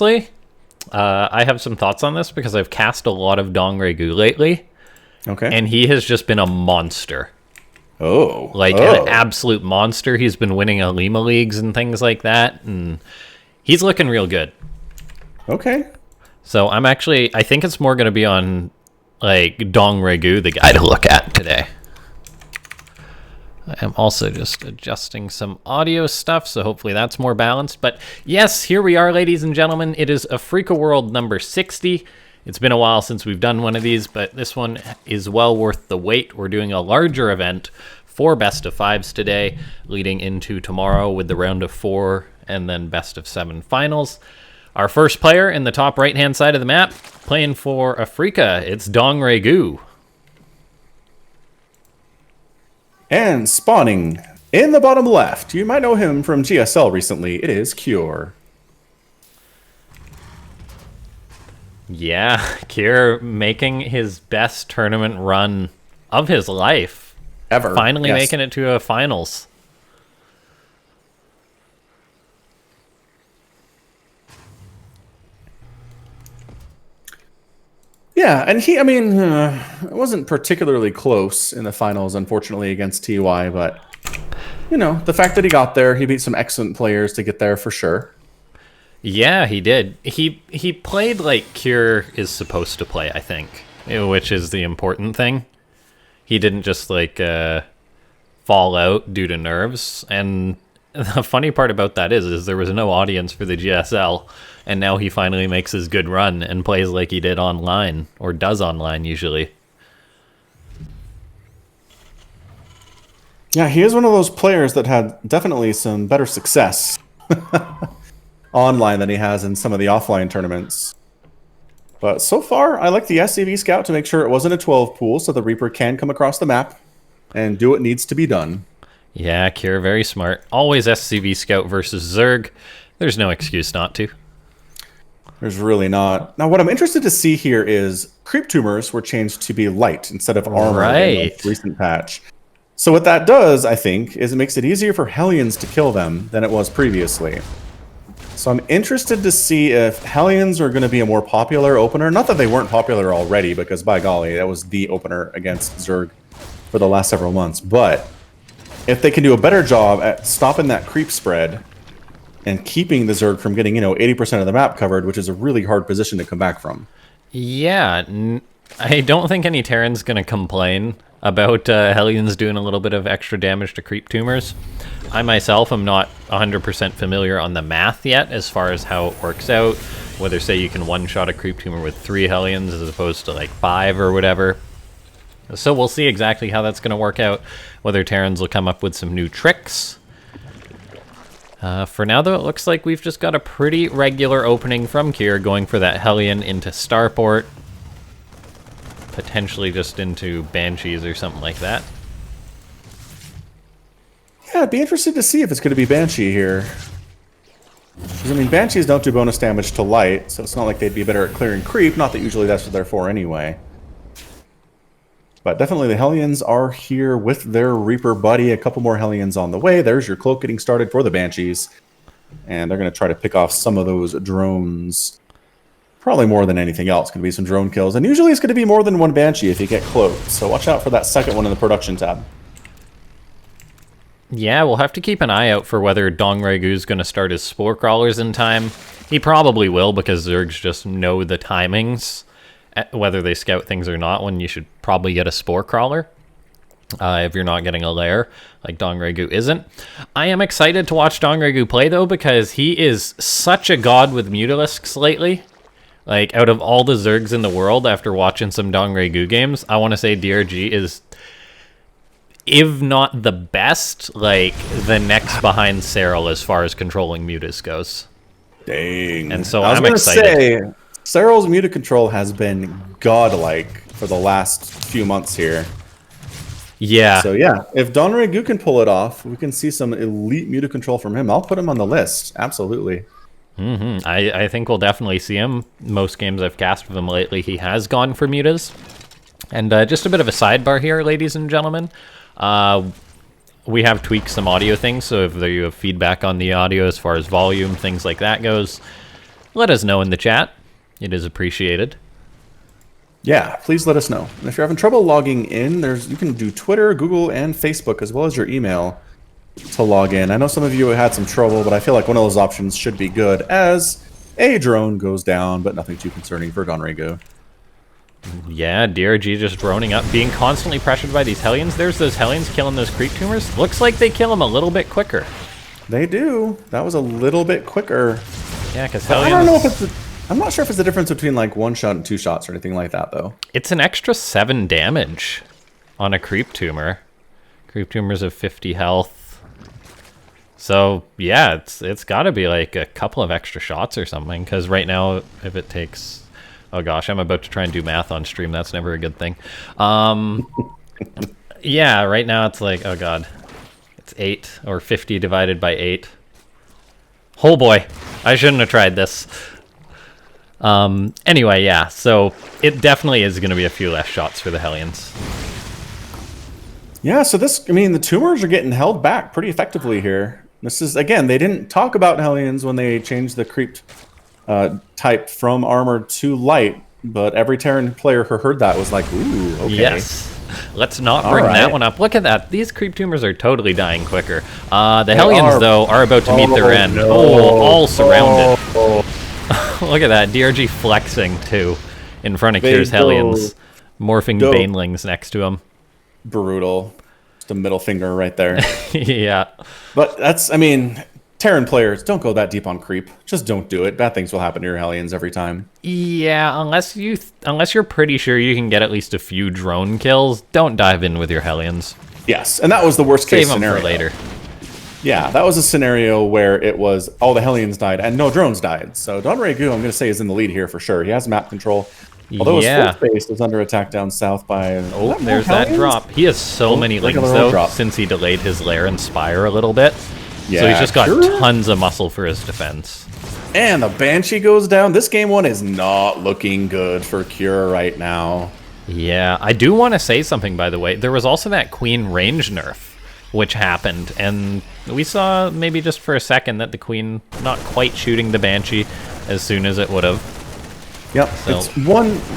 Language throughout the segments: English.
I have some thoughts on this because I've cast a lot of DongRaeGu lately. Okay. And he has just been a monster. Oh. Like an absolute monster. He's been winning Alima leagues and things like that. And he's looking real good. Okay. So I think it's more going to be on like DongRaeGu, the guy to look at today. I am also just adjusting some audio stuff, so hopefully that's more balanced. But yes, here we are, ladies and gentlemen. It is Afrika World number 60. It's been a while since we've done one of these, but this one is well worth the wait. We're doing a larger event for best of fives today, leading into tomorrow with the round of 4 and then best of 7 finals. Our first player in the top right-hand side of the map, playing for Afrika, it's DongRaeGu. And spawning in the bottom left, you might know him from GSL recently. It is Cure. Yeah, Kier making his best tournament run of his life. Ever. Finally making it to a finals. Yeah, and it wasn't particularly close in the finals, unfortunately, against TY, but, the fact that he got there, he beat some excellent players to get there for sure. Yeah, he did. He played like Cure is supposed to play, I think, which is the important thing. He didn't just, fall out due to nerves, and the funny part about that is there was no audience for the GSL, and now he finally makes his good run and plays like he did online, or does online usually. Yeah, he is one of those players that had definitely some better success online than he has in some of the offline tournaments. But so far, I like the SCV Scout to make sure it wasn't a 12 pool, so the Reaper can come across the map and do what needs to be done. Yeah, Kira, very smart. Always SCV Scout versus Zerg. There's no excuse not to. There's really not. Now, what I'm interested to see here is creep tumors were changed to be light instead of armor in the recent patch. So what that does, I think, is it makes it easier for Hellions to kill them than it was previously. So I'm interested to see if Hellions are going to be a more popular opener. Not that they weren't popular already, because by golly, that was the opener against Zerg for the last several months. But if they can do a better job at stopping that creep spread and keeping the Zerg from getting, 80% of the map covered, which is a really hard position to come back from. Yeah, I don't think any Terran's going to complain about Hellions doing a little bit of extra damage to creep tumors. I myself am not 100% familiar on the math yet as far as how it works out. Whether, say, you can one-shot a creep tumor with 3 Hellions as opposed to, 5 or whatever. So we'll see exactly how that's going to work out. Whether Terrans will come up with some new tricks. For now, though, it looks like we've just got a pretty regular opening from Kier, going for that Hellion into Starport. Potentially just into Banshees or something like that. Yeah, I'd be interested to see if it's going to be Banshee here. Because, Banshees don't do bonus damage to light, so it's not like they'd be better at clearing creep. Not that usually that's what they're for anyway. But definitely the Hellions are here with their Reaper buddy. A couple more Hellions on the way. There's your cloak getting started for the Banshees. And they're going to try to pick off some of those drones. Probably more than anything else. Going to be some drone kills. And usually it's going to be more than one Banshee if you get cloaked. So watch out for that second one in the production tab. Yeah, we'll have to keep an eye out for whether DongRaeGu is going to start his Spore Crawlers in time. He probably will, because Zergs just know the timings, whether they scout things or not, when you should probably get a Spore Crawler. If you're not getting a lair, like DongRaeGu isn't. I am excited to watch DongRaeGu play, though, because he is such a god with Mutalisks lately. Out of all the Zergs in the world, after watching some DongRaeGu games, I want to say DRG is, if not the best, the next behind Serral as far as controlling Mutas goes. Dang. And so I'm excited. Say, Serral's Muta control has been godlike for the last few months here. Yeah. So yeah, if DongRaeGu can pull it off, we can see some elite Muta control from him. I'll put him on the list. Absolutely. Mm-hmm. I think we'll definitely see him. Most games I've cast with him lately, he has gone for Mutas. And just a bit of a sidebar here, ladies and gentlemen. We have tweaked some audio things, so if you have feedback on the audio as far as volume, things like that goes, let us know in the chat. It is appreciated. Yeah, please let us know. And if you're having trouble logging in, you can do Twitter, Google, and Facebook, as well as your email to log in. I know some of you had some trouble, but I feel like one of those options should be good, as a drone goes down, but nothing too concerning for DongRaeGu. Yeah, DRG just droning up, being constantly pressured by these Hellions. There's those Hellions killing those creep tumors. Looks like they kill them a little bit quicker. They do. That was a little bit quicker. Yeah, because Hellions... I don't know if it's... I'm not sure if it's the difference between like 1 shot and 2 shots or anything like that, though. It's an extra 7 damage on a creep tumor. Creep tumors have 50 health. So, yeah, it's got to be like a couple of extra shots or something, because right now, if it takes... Oh gosh, I'm about to try and do math on stream. That's never a good thing. Yeah, right now it's like, oh god. It's 8, or 50 divided by 8. Oh boy, I shouldn't have tried this. Anyway, yeah, so it definitely is going to be a few less shots for the Hellions. Yeah, so the tumors are getting held back pretty effectively here. This is, again, they didn't talk about Hellions when they changed the creep type from armor to light, but every Terran player who heard that was like, ooh, okay. Yes. Let's not bring that one up. Look at that. These creep tumors are totally dying quicker. The Hellions, though, are about to meet their end. No. Oh, all surrounded. Look at that. DRG flexing, too, in front of Kier's Hellions. Morphing Banelings next to him. Brutal. Just a middle finger right there. Yeah. But that's, Terran players, don't go that deep on creep. Just don't do it. Bad things will happen to your Hellions every time. Yeah, unless you're pretty sure you can get at least a few drone kills, don't dive in with your Hellions. Yes, and that was the worst case scenario. Save them for later. Yeah, that was a scenario where it was all the Hellions died and no drones died. So DongRaeGu, I'm going to say, is in the lead here for sure. He has map control. Although his fourth base is under attack down south by... Oh, there's that drop. He has so many lings, though, since he delayed his lair and spire a little bit. Yeah, so he's just got tons of muscle for his defense. And the Banshee goes down. This game one is not looking good for Cure right now. Yeah, I do want to say something, by the way. There was also that Queen range nerf, which happened. And we saw, maybe just for a second, that the Queen not quite shooting the Banshee as soon as it would have. Yep, so. It's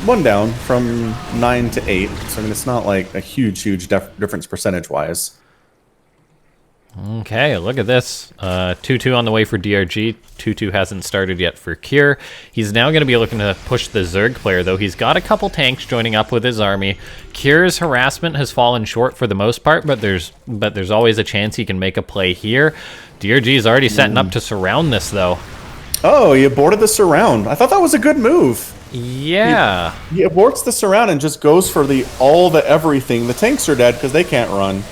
one down from 9 to 8. So, it's not like a huge difference percentage-wise. Okay, look at this. 2-2 on the way for DRG. 2-2 hasn't started yet for Cure. He's now going to be looking to push the Zerg player, though. He's got a couple tanks joining up with his army. Cure's harassment has fallen short for the most part, but there's always a chance he can make a play here. DRG is already setting up to surround this, though. Oh, he aborted the surround. I thought that was a good move. Yeah. He aborts the surround and just goes for the everything. The tanks are dead because they can't run.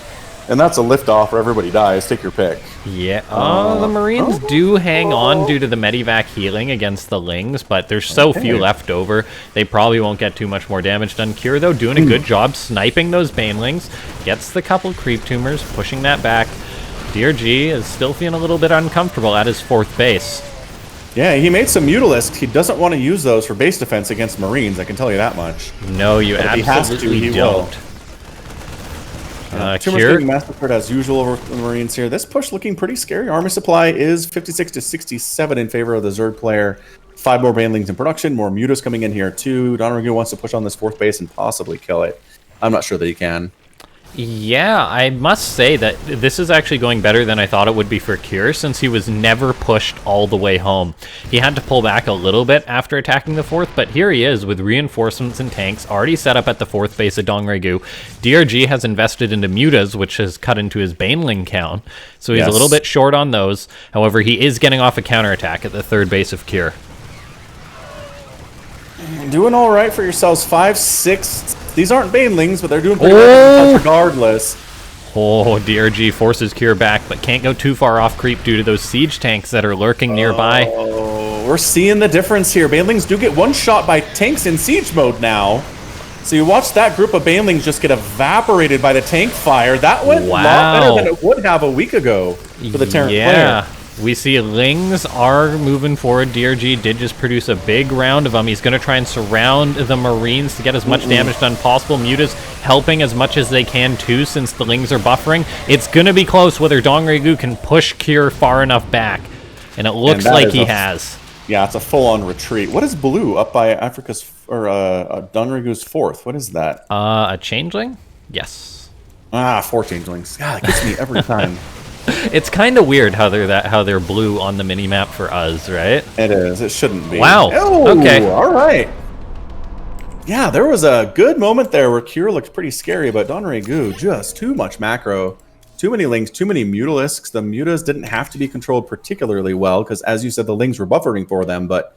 And that's a liftoff where everybody dies. Take your pick. Yeah. The Marines do hang on due to the Medivac healing against the Lings, but there's so few left over. They probably won't get too much more damage done. Cure, though, doing a good job sniping those Banelings. Gets the couple creep tumors, pushing that back. DRG is still feeling a little bit uncomfortable at his 4th base. Yeah, he made some Mutalisks. He doesn't want to use those for base defense against Marines, I can tell you that much. No, you absolutely don't. Tumors getting massacred as usual over the Marines here. This push looking pretty scary. Army supply is 56 to 67 in favor of the Zerg player. 5 more Banelings in production. More Mutas coming in here too. DongRaeGu wants to push on this 4th base and possibly kill it. I'm not sure that he can. Yeah, I must say that this is actually going better than I thought it would be for Cure, since he was never pushed all the way home. He had to pull back a little bit after attacking the 4th, but here he is with reinforcements and tanks already set up at the 4th base of DongRaeGu. DRG has invested into Mutas, which has cut into his Baneling count, so he's a little bit short on those. However, he is getting off a counterattack at the 3rd base of Cure. Doing all right for yourselves. 5, 6. These aren't Banelings, but they're doing pretty well regardless. Oh, DRG forces Cure back, but can't go too far off creep due to those siege tanks that are lurking nearby. Oh, we're seeing the difference here. Banelings do get one shot by tanks in siege mode now. So you watch that group of Banelings just get evaporated by the tank fire. That went a lot better than it would have a week ago for the Terran player. We see Lings are moving forward. DRG did just produce a big round of them. He's going to try and surround the Marines to get as much damage done possible. Mutas helping as much as they can too, since the Lings are buffering. It's going to be close whether DongRaeGu can push Cure far enough back. And it looks like he has. Yeah, it's a full-on retreat. What is blue up by Africa's or DongRaeGu's fourth? What is that? A changeling? Yes. Ah, 4 changelings. God, it gets me every time. It's kind of weird how they're blue on the mini map for us, right? It is. It shouldn't be. Wow. Oh, okay. All right. Yeah, there was a good moment there where Cure looked pretty scary, but DongRaeGu, just too much macro. Too many links, too many mutalisks. The mutas didn't have to be controlled particularly well, because as you said, the lings were buffering for them, but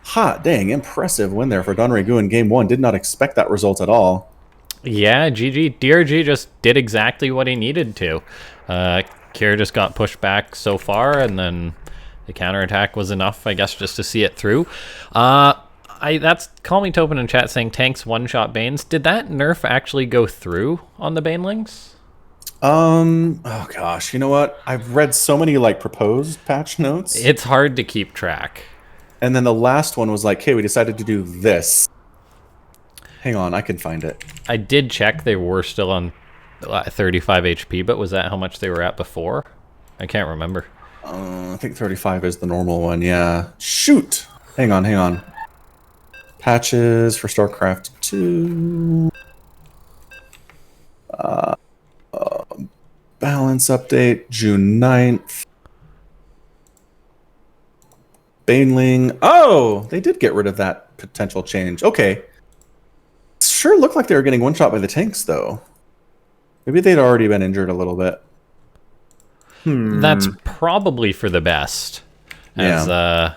hot dang, impressive win there for DongRaeGu in game 1. Did not expect that result at all. Yeah, GG. DRG just did exactly what he needed to. Kier just got pushed back so far, and then the counterattack was enough, I guess, just to see it through. That's Call Me Topin in chat saying tanks one-shot Banes. Did that nerf actually go through on the Banelings? Oh gosh, you know what? I've read so many like proposed patch notes. It's hard to keep track. And then the last one was like, hey, we decided to do this. Hang on, I can find it. I did check they were still on 35 HP, but was that how much they were at before? I can't remember. I think 35 is the normal one, yeah. Shoot! Hang on. Patches for Starcraft 2. Balance update, June 9th. Baneling. Oh, they did get rid of that potential change. Okay. Sure looked like they were getting one-shot by the tanks, though. Maybe they'd already been injured a little bit. That's probably for the best. As, Yeah.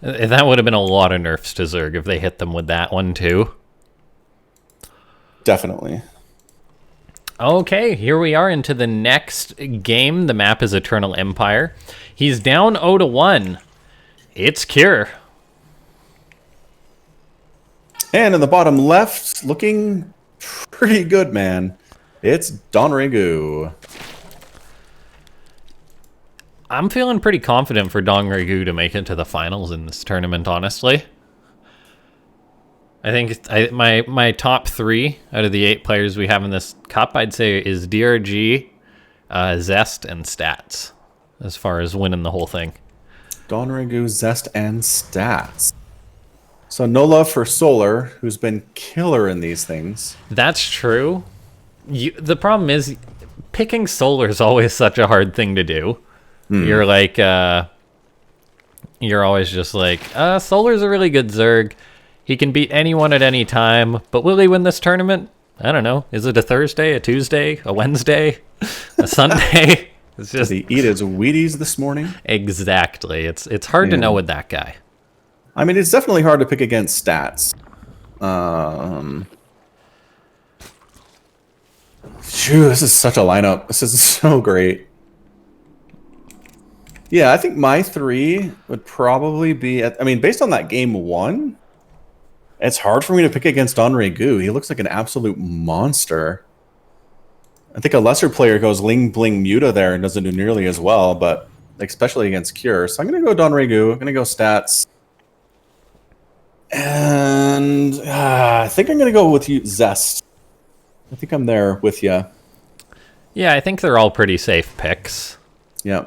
that would have been a lot of nerfs to Zerg if they hit them with that one, too. Definitely. Okay, here we are into the next game. The map is Eternal Empire. He's down 0-1. It's Cure. And in the bottom left, looking pretty good, man. It's DongRaeGu. I'm feeling pretty confident for DongRaeGu to make it to the finals in this tournament, honestly. I think my top 3 out of the 8 players we have in this cup, I'd say, is DRG, Zest, and Stats, as far as winning the whole thing. DongRaeGu, Zest, and Stats. So no love for Solar, who's been killer in these things. That's true. The problem is, picking Solar is always such a hard thing to do. You're like, you're always just like, Solar's a really good Zerg. He can beat anyone at any time, but will he win this tournament? I don't know. Is it a Thursday, a Tuesday, a Wednesday, a Sunday? It's just, Did he eat his Wheaties this morning? Exactly. It's hard to know with that guy. I mean, it's definitely hard to pick against Stats. Phew, this is such a lineup. This is so great. Yeah, I think my 3 would probably be I mean, based on that game 1, it's hard for me to pick against DongRaeGu. He looks like an absolute monster. I think a lesser player goes Ling Bling Muta there and doesn't do nearly as well, but especially against Cure. So I'm going to go DongRaeGu. I'm going to go Stats. And I think I'm going to go with you, Zest. I think I'm there with you. Yeah, I think they're all pretty safe picks. Yeah.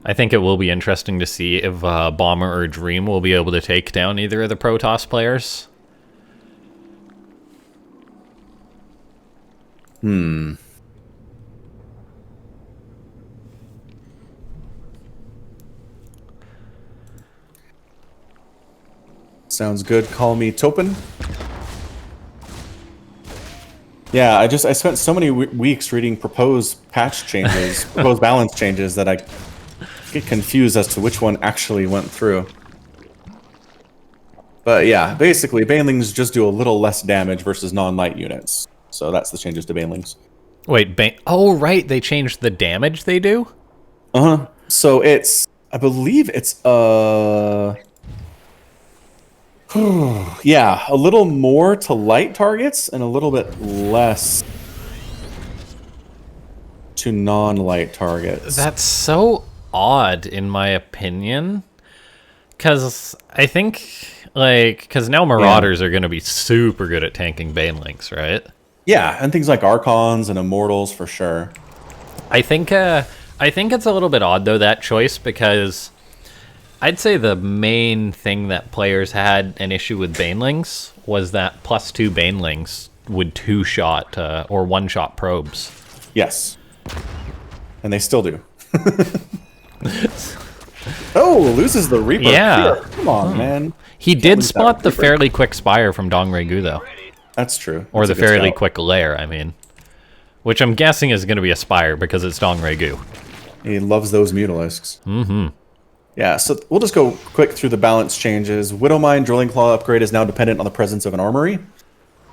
I think it will be interesting to see if Bomber or Dream will be able to take down either of the Protoss players. Sounds good. Call me Topin. Yeah, I spent so many weeks reading proposed patch changes, proposed balance changes, that I get confused as to which one actually went through. But yeah, basically, Banelings just do a little less damage versus non-light units. So that's the changes to Banelings. Wait, oh, right, they changed the damage they do? Uh-huh. So I believe it's, yeah, a little more to light targets and a little bit less to non-light targets. That's so odd, in my opinion. Because I think, because now Marauders are going to be super good at tanking Banelings, right? Yeah, and things like Archons and Immortals for sure. I think it's a little bit odd, though, that choice, because I'd say the main thing that players had an issue with Banelings was that +2 Banelings would 2-shot or 1-shot probes. Yes. And they still do. Oh, loses the Reaper. Yeah. Here. Come on, man. He did spot the fairly quick Spire from DongRaeGu, though. That's true. Or That's the fairly quick Lair, I mean. Which I'm guessing is going to be a Spire because it's DongRaeGu. He loves those Mutalisks. Mm-hmm. Yeah, so we'll just go quick through the balance changes. Widowmine Drilling Claw upgrade is now dependent on the presence of an armory.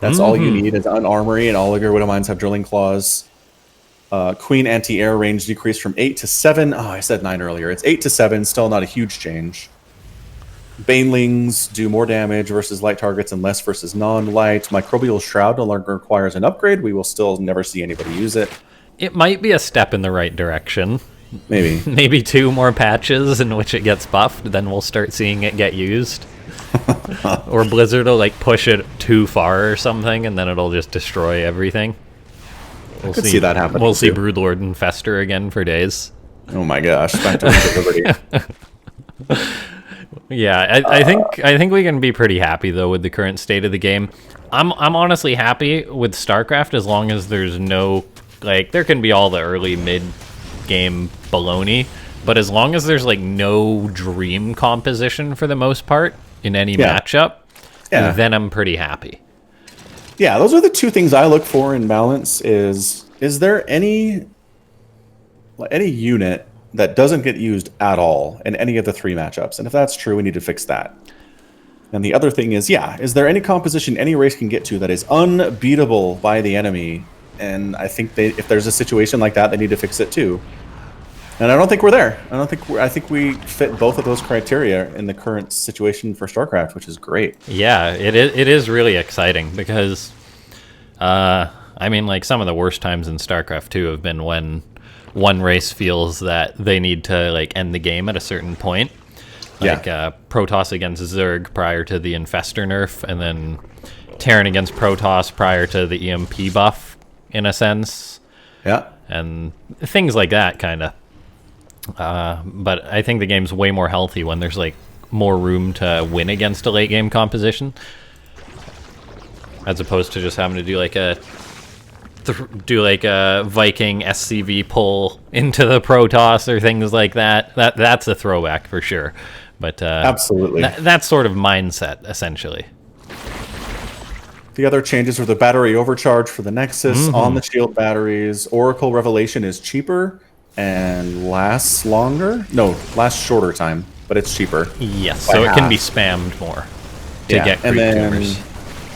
That's all you need is an armory, and all of your Widowmines have Drilling Claws. Queen anti-air range decreased from 8 to 7. Oh, I said 9 earlier. It's 8 to 7, still not a huge change. Banelings do more damage versus light targets and less versus non-light. Microbial Shroud no longer requires an upgrade. We will still never see anybody use it. It might be a step in the right direction. Maybe. Maybe 2 more patches in which it gets buffed, then we'll start seeing it get used. Or Blizzard will like push it too far or something, and then it'll just destroy everything. We'll see that happen. We'll see Broodlord and Fester again for days. Oh my gosh! Back to Liberty. Yeah, I think we can be pretty happy though with the current state of the game. I'm honestly happy with StarCraft as long as there's no like there can be all the early mid game baloney, but as long as there's like no dream composition for the most part in any matchup, then I'm pretty happy. Yeah, those are the two things I look for in balance. Is there any unit that doesn't get used at all in any of the 3 matchups? And if that's true, we need to fix that. And the other thing is, is there any composition any race can get to that is unbeatable by the enemy? And I think if there's a situation like that, they need to fix it too. And I don't think we're there. I think we fit both of those criteria in the current situation for StarCraft, which is great. Yeah, it is really exciting because, I mean, like some of the worst times in StarCraft 2 have been when one race feels that they need to like end the game at a certain point. Like Protoss against Zerg prior to the Infestor nerf, and then Terran against Protoss prior to the EMP buff, in a sense. Yeah. And things like that, kind of. But I think the game's way more healthy when there's like more room to win against a late game composition, as opposed to just having to do like a Viking SCV pull into the Protoss or things like that. That's a throwback for sure. But absolutely, that's sort of mindset essentially. The other changes were the battery overcharge for the Nexus on the shield batteries. Oracle Revelation is cheaper and lasts shorter time, but it's cheaper. Yes, so it can be spammed more to get creep tumors.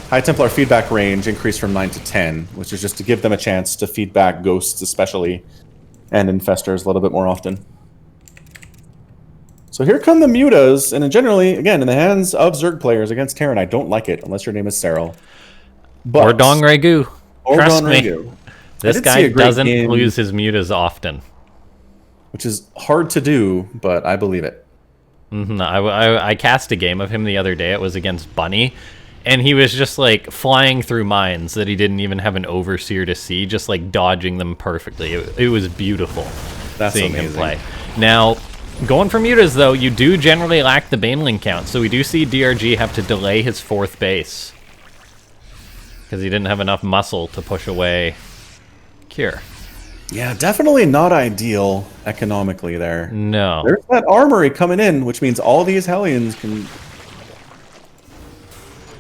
High Templar feedback range increased from 9 to 10, which is just to give them a chance to feedback ghosts especially, and infestors a little bit more often. So here come the mutas, and generally, again, in the hands of Zerg players against Terran, I don't like it, unless your name is Cyril. Or DongRaeGu. Trust me, this guy doesn't game, lose his mutas often. Which is hard to do, but I believe it. I cast a game of him the other day. It was against Bunny, and he was just like flying through mines that he didn't even have an overseer to see, just like dodging them perfectly. It was beautiful. That's seeing amazing. him play. Now, going for mutas though, you do generally lack the Baneling count, so we do see DRG have to delay his 4th base because he didn't have enough muscle to push away Cure. Yeah, definitely not ideal economically there. No. There's that armory coming in, which means all these Hellions can...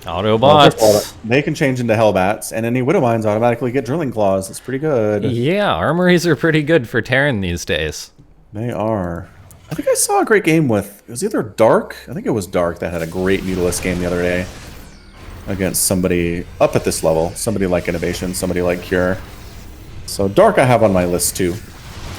Autobots. They can change into Hellbats, and any Widowmines automatically get Drilling Claws. That's pretty good. Yeah, armories are pretty good for Terran these days. They are. I think I saw a great game with... It was either Dark? I think it was Dark that had a great Mutalisk game the other day against somebody up at this level. Somebody like Innovation, somebody like Cure. So Dark I have on my list too.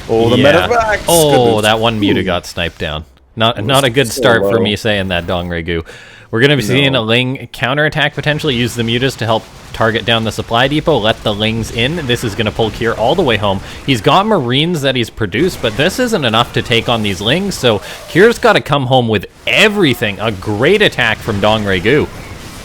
Oh, the medevacs! Oh, that one muta got sniped down. Not a good start for me saying that, DongRaeGu. We're going to be seeing a Ling counterattack potentially. Use the mutas to help target down the supply depot. Let the Lings in. This is going to pull Cure all the way home. He's got Marines that he's produced, but this isn't enough to take on these Lings, so Cure's got to come home with everything. A great attack from DongRaeGu.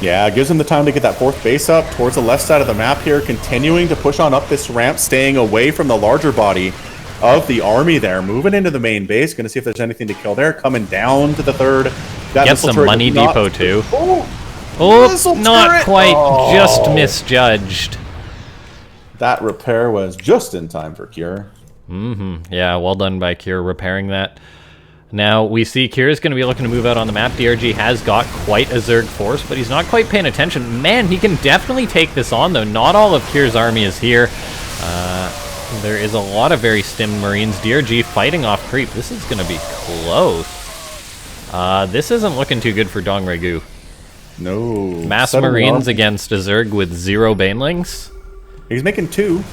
Yeah, it gives him the time to get that 4th base up towards the left side of the map here, continuing to push on up this ramp, staying away from the larger body. of the army there. Moving into the main base. Going to see if there's anything to kill there. Coming down to the third. Get some money depot too. Oh, not quite. Just misjudged. That repair was just in time for Cure. Yeah, well done by Cure repairing that. Now, we see Cure's going to be looking to move out on the map. DRG has got quite a Zerg force, but he's not quite paying attention. Man, he can definitely take this on, though. Not all of Cure's army is here. There is a lot of very stimmed Marines. DRG fighting off creep. This is going to be close. This isn't looking too good for DongRaeGu. No. Mass Marines against a Zerg with 0 Banelings. He's making 2.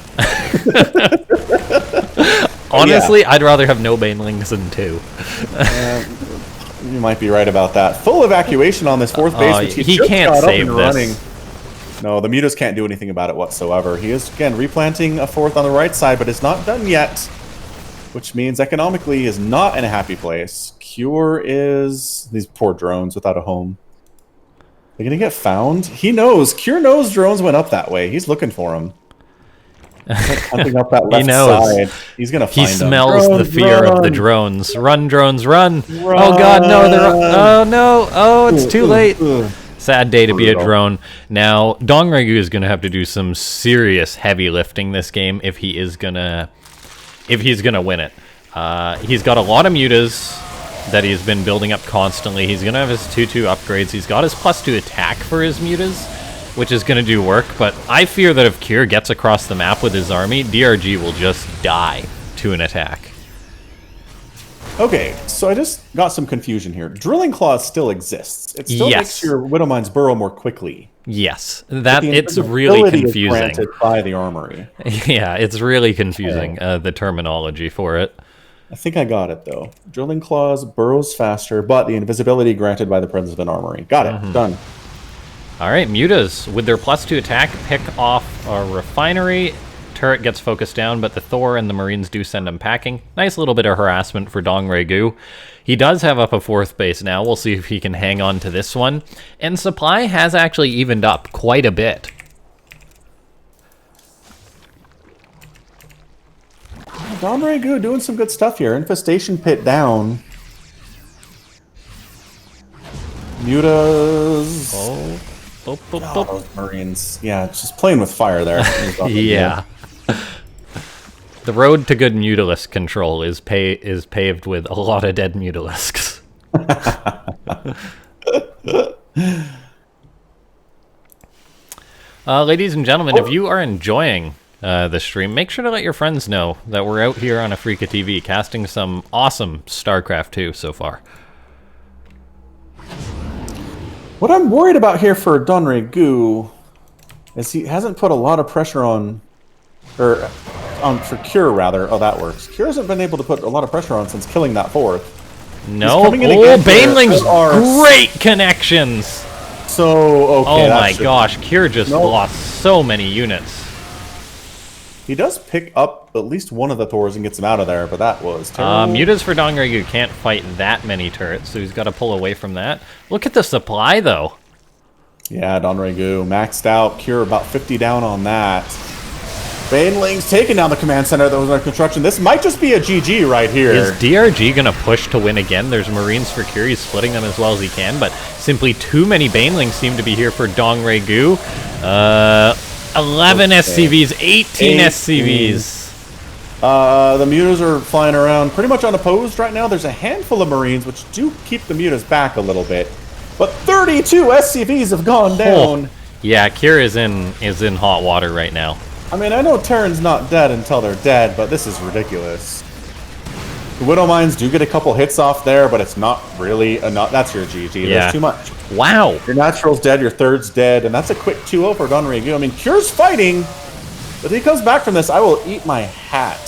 Honestly, yeah. I'd rather have no Banelings than 2. You might be right about that. Full evacuation on this 4th base, which he can't save this. Running. No, the Mutas can't do anything about it whatsoever. He is, again, replanting a 4th on the right side, but it's not done yet, which means economically he is not in a happy place. Cure is... These poor drones without a home. They're going to get found? He knows. Cure knows drones went up that way. He's looking for them. Hunting up that left side. He's gonna find them. He smells the fear of the drones. Run, drones, run! Oh god, no! Oh no! Oh, it's too late. Sad day to be a drone. Now, DongRaeGu is gonna have to do some serious heavy lifting this game if he's gonna win it. He's got a lot of mutas that he's been building up constantly. He's gonna have his 2/2 upgrades. He's got his +2 attack for his mutas, which is going to do work, but I fear that if Cure gets across the map with his army, DRG will just die to an attack. Okay, so I just got some confusion here. Drilling Claws still exists. It still makes your Widow Mines burrow more quickly. Yes, it's really confusing. Is granted by the armory. Yeah, it's really confusing, the terminology for it. I think I got it, though. Drilling Claws burrows faster, but the invisibility granted by the presence of an armory. Got it. Done. Alright, Mutas, with their +2 attack, pick off a refinery. Turret gets focused down, but the Thor and the Marines do send him packing. Nice little bit of harassment for DongRaeGu. He does have up a 4th base now. We'll see if he can hang on to this one. And supply has actually evened up quite a bit. DongRaeGu doing some good stuff here. Infestation pit down. Mutas. Those Marines. Yeah, just playing with fire there. Yeah. The road to good Mutalisk control is paved with a lot of dead Mutalisks. Ladies and gentlemen, if you are enjoying the stream, make sure to let your friends know that we're out here on Afrika TV casting some awesome Starcraft 2 so far. What I'm worried about here for DongRaeGu is he hasn't put a lot of pressure for Cure, rather. Oh, that works. Cure hasn't been able to put a lot of pressure on since killing that 4th. No. Oh, Banelings, great connections. So, okay. Oh my gosh, Cure just lost so many units. He does pick up at least one of the Thors and gets him out of there, but that was terrible. Mutas for DongRaeGu can't fight that many turrets, so he's got to pull away from that. Look at the supply, though. Yeah, DongRaeGu maxed out. Cure about 50 down on that. Banelings taking down the command center that was under construction. This might just be a GG right here. Is DRG going to push to win again? There's Marines for Cure. He's splitting them as well as he can, but simply too many Banelings seem to be here for DongRaeGu. 11 SCVs, 18 SCVs. The Mutas are flying around pretty much unopposed right now. There's a handful of Marines, which do keep the Mutas back a little bit. But 32 SCVs have gone down. Yeah, Cure is in hot water right now. I mean, I know Terran's not dead until they're dead, but this is ridiculous. The Widow Mines do get a couple hits off there, but it's not really enough. That's your GG. Yeah. There's too much. Wow. Your Natural's dead, your Third's dead, and that's a quick 2-0 for DongRaeGu. I mean, Cure's fighting, but if he comes back from this, I will eat my hat.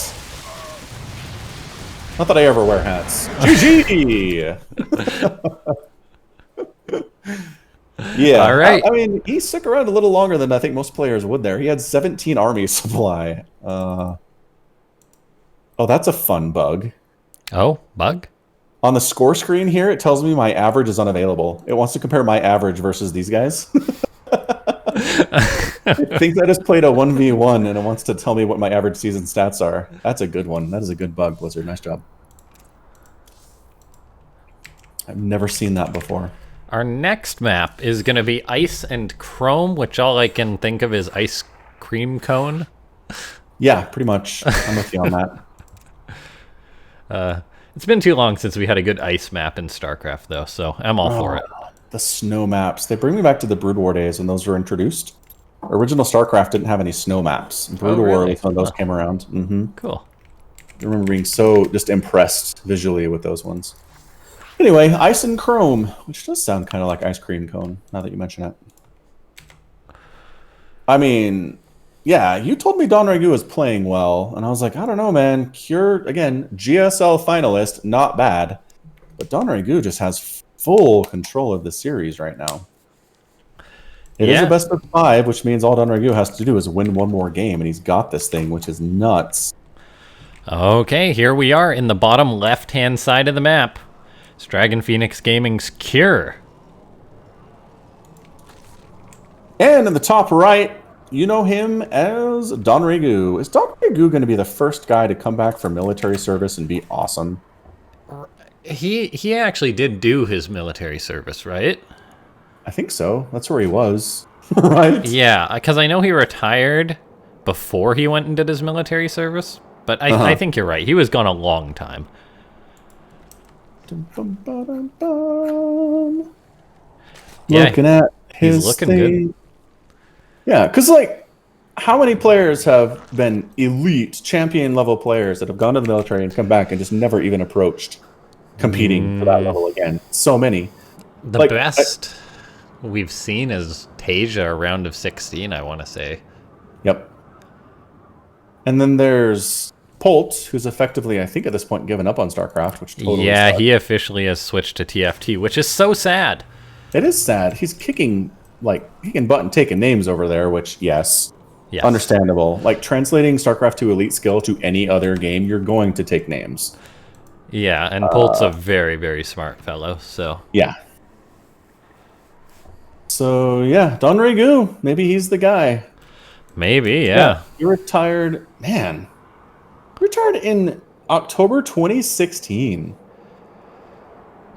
Not that I ever wear hats. GG! Yeah. All right. I mean, he stuck around a little longer than I think most players would there. He had 17 army supply. Oh, that's a fun bug. Oh, bug? On the score screen here, it tells me my average is unavailable. It wants to compare my average versus these guys. It thinks I just played a 1v1 and it wants to tell me what my average season stats are. That's a good one. That is a good bug, Blizzard. Nice job. I've never seen that before. Our next map is going to be Ice and Chrome, which all I can think of is Ice Cream Cone. Yeah, pretty much. I'm with you on that. It's been too long since we had a good ice map in StarCraft, though, so I'm all for it. The snow maps. They bring me back to the Brood War days when those were introduced. Original StarCraft didn't have any snow maps. Brood War was when those came around. Cool. I remember being so just impressed visually with those ones. Anyway, Ice and Chrome, which does sound kind of like Ice Cream Cone, now that you mention it. I mean, yeah, you told me DongRaeGu was playing well, and I was like, I don't know, man. Cure, again, GSL finalist, not bad. But DongRaeGu just has full control of the series right now. It is a best of 5, which means all DongRaeGu has to do is win one more game, and he's got this thing, which is nuts. Okay, here we are in the bottom left-hand side of the map. It's Dragon Phoenix Gaming's Cure. And in the top right, you know him as DongRaeGu. Is DongRaeGu going to be the first guy to come back from military service and be awesome? He actually did do his military service, right? I think so. That's where he was, right? Yeah, because I know he retired before he went and did his military service. But I think you're right. He was gone a long time. Looking at his he's looking good. Yeah, because, like, how many players have been elite, champion-level players that have gone to the military and come back and just never even approached competing for that level again? So many. The best we've seen is Tasia, a round of 16, I want to say. Yep. And then there's Polt, who's effectively, I think, at this point, given up on StarCraft, which totally sucks. He officially has switched to TFT, which is so sad. It is sad. He's kicking butt and taking names over there, which, yes, understandable. Like, translating StarCraft 2 Elite skill to any other game, you're going to take names. Yeah, and Polt's a very, very smart fellow, so... Yeah. So, yeah, DongRaeGu, maybe he's the guy. Maybe, yeah. He retired, man. Retired in October 2016.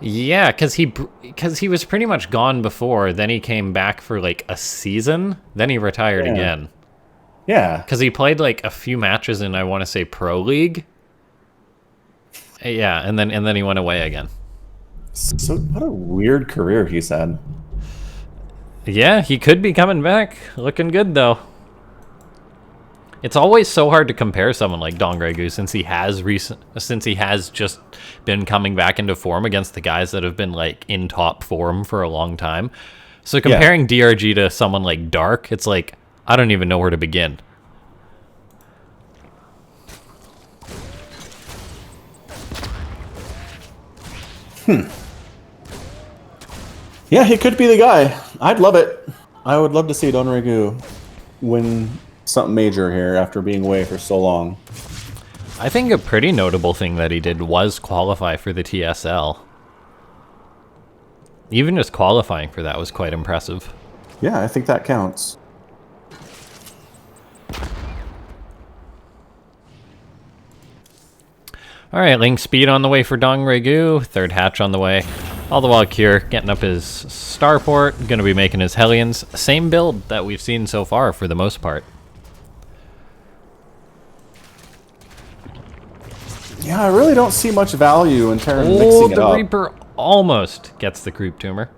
Yeah, because he was pretty much gone before. Then he came back for like a season. Then he retired again. Yeah, because he played like a few matches in, I want to say, Pro League. Yeah, and then he went away again. So what a weird career he's had. Yeah, he could be coming back. Looking good though. It's always so hard to compare someone like DongRaeGu since he has just been coming back into form against the guys that have been like in top form for a long time. So comparing DRG to someone like Dark, it's like I don't even know where to begin. Yeah, he could be the guy. I'd love it. I would love to see DongRaeGu win something major here after being away for so long. I think a pretty notable thing that he did was qualify for the TSL. Even just qualifying for that was quite impressive. Yeah, I think that counts. Alright, Link Speed on the way for DongRaeGu, third hatch on the way. All the while Cure getting up his starport, gonna be making his Hellions. Same build that we've seen so far for the most part. Yeah, I really don't see much value in terms of mixing it up. The Reaper almost gets the creep tumor.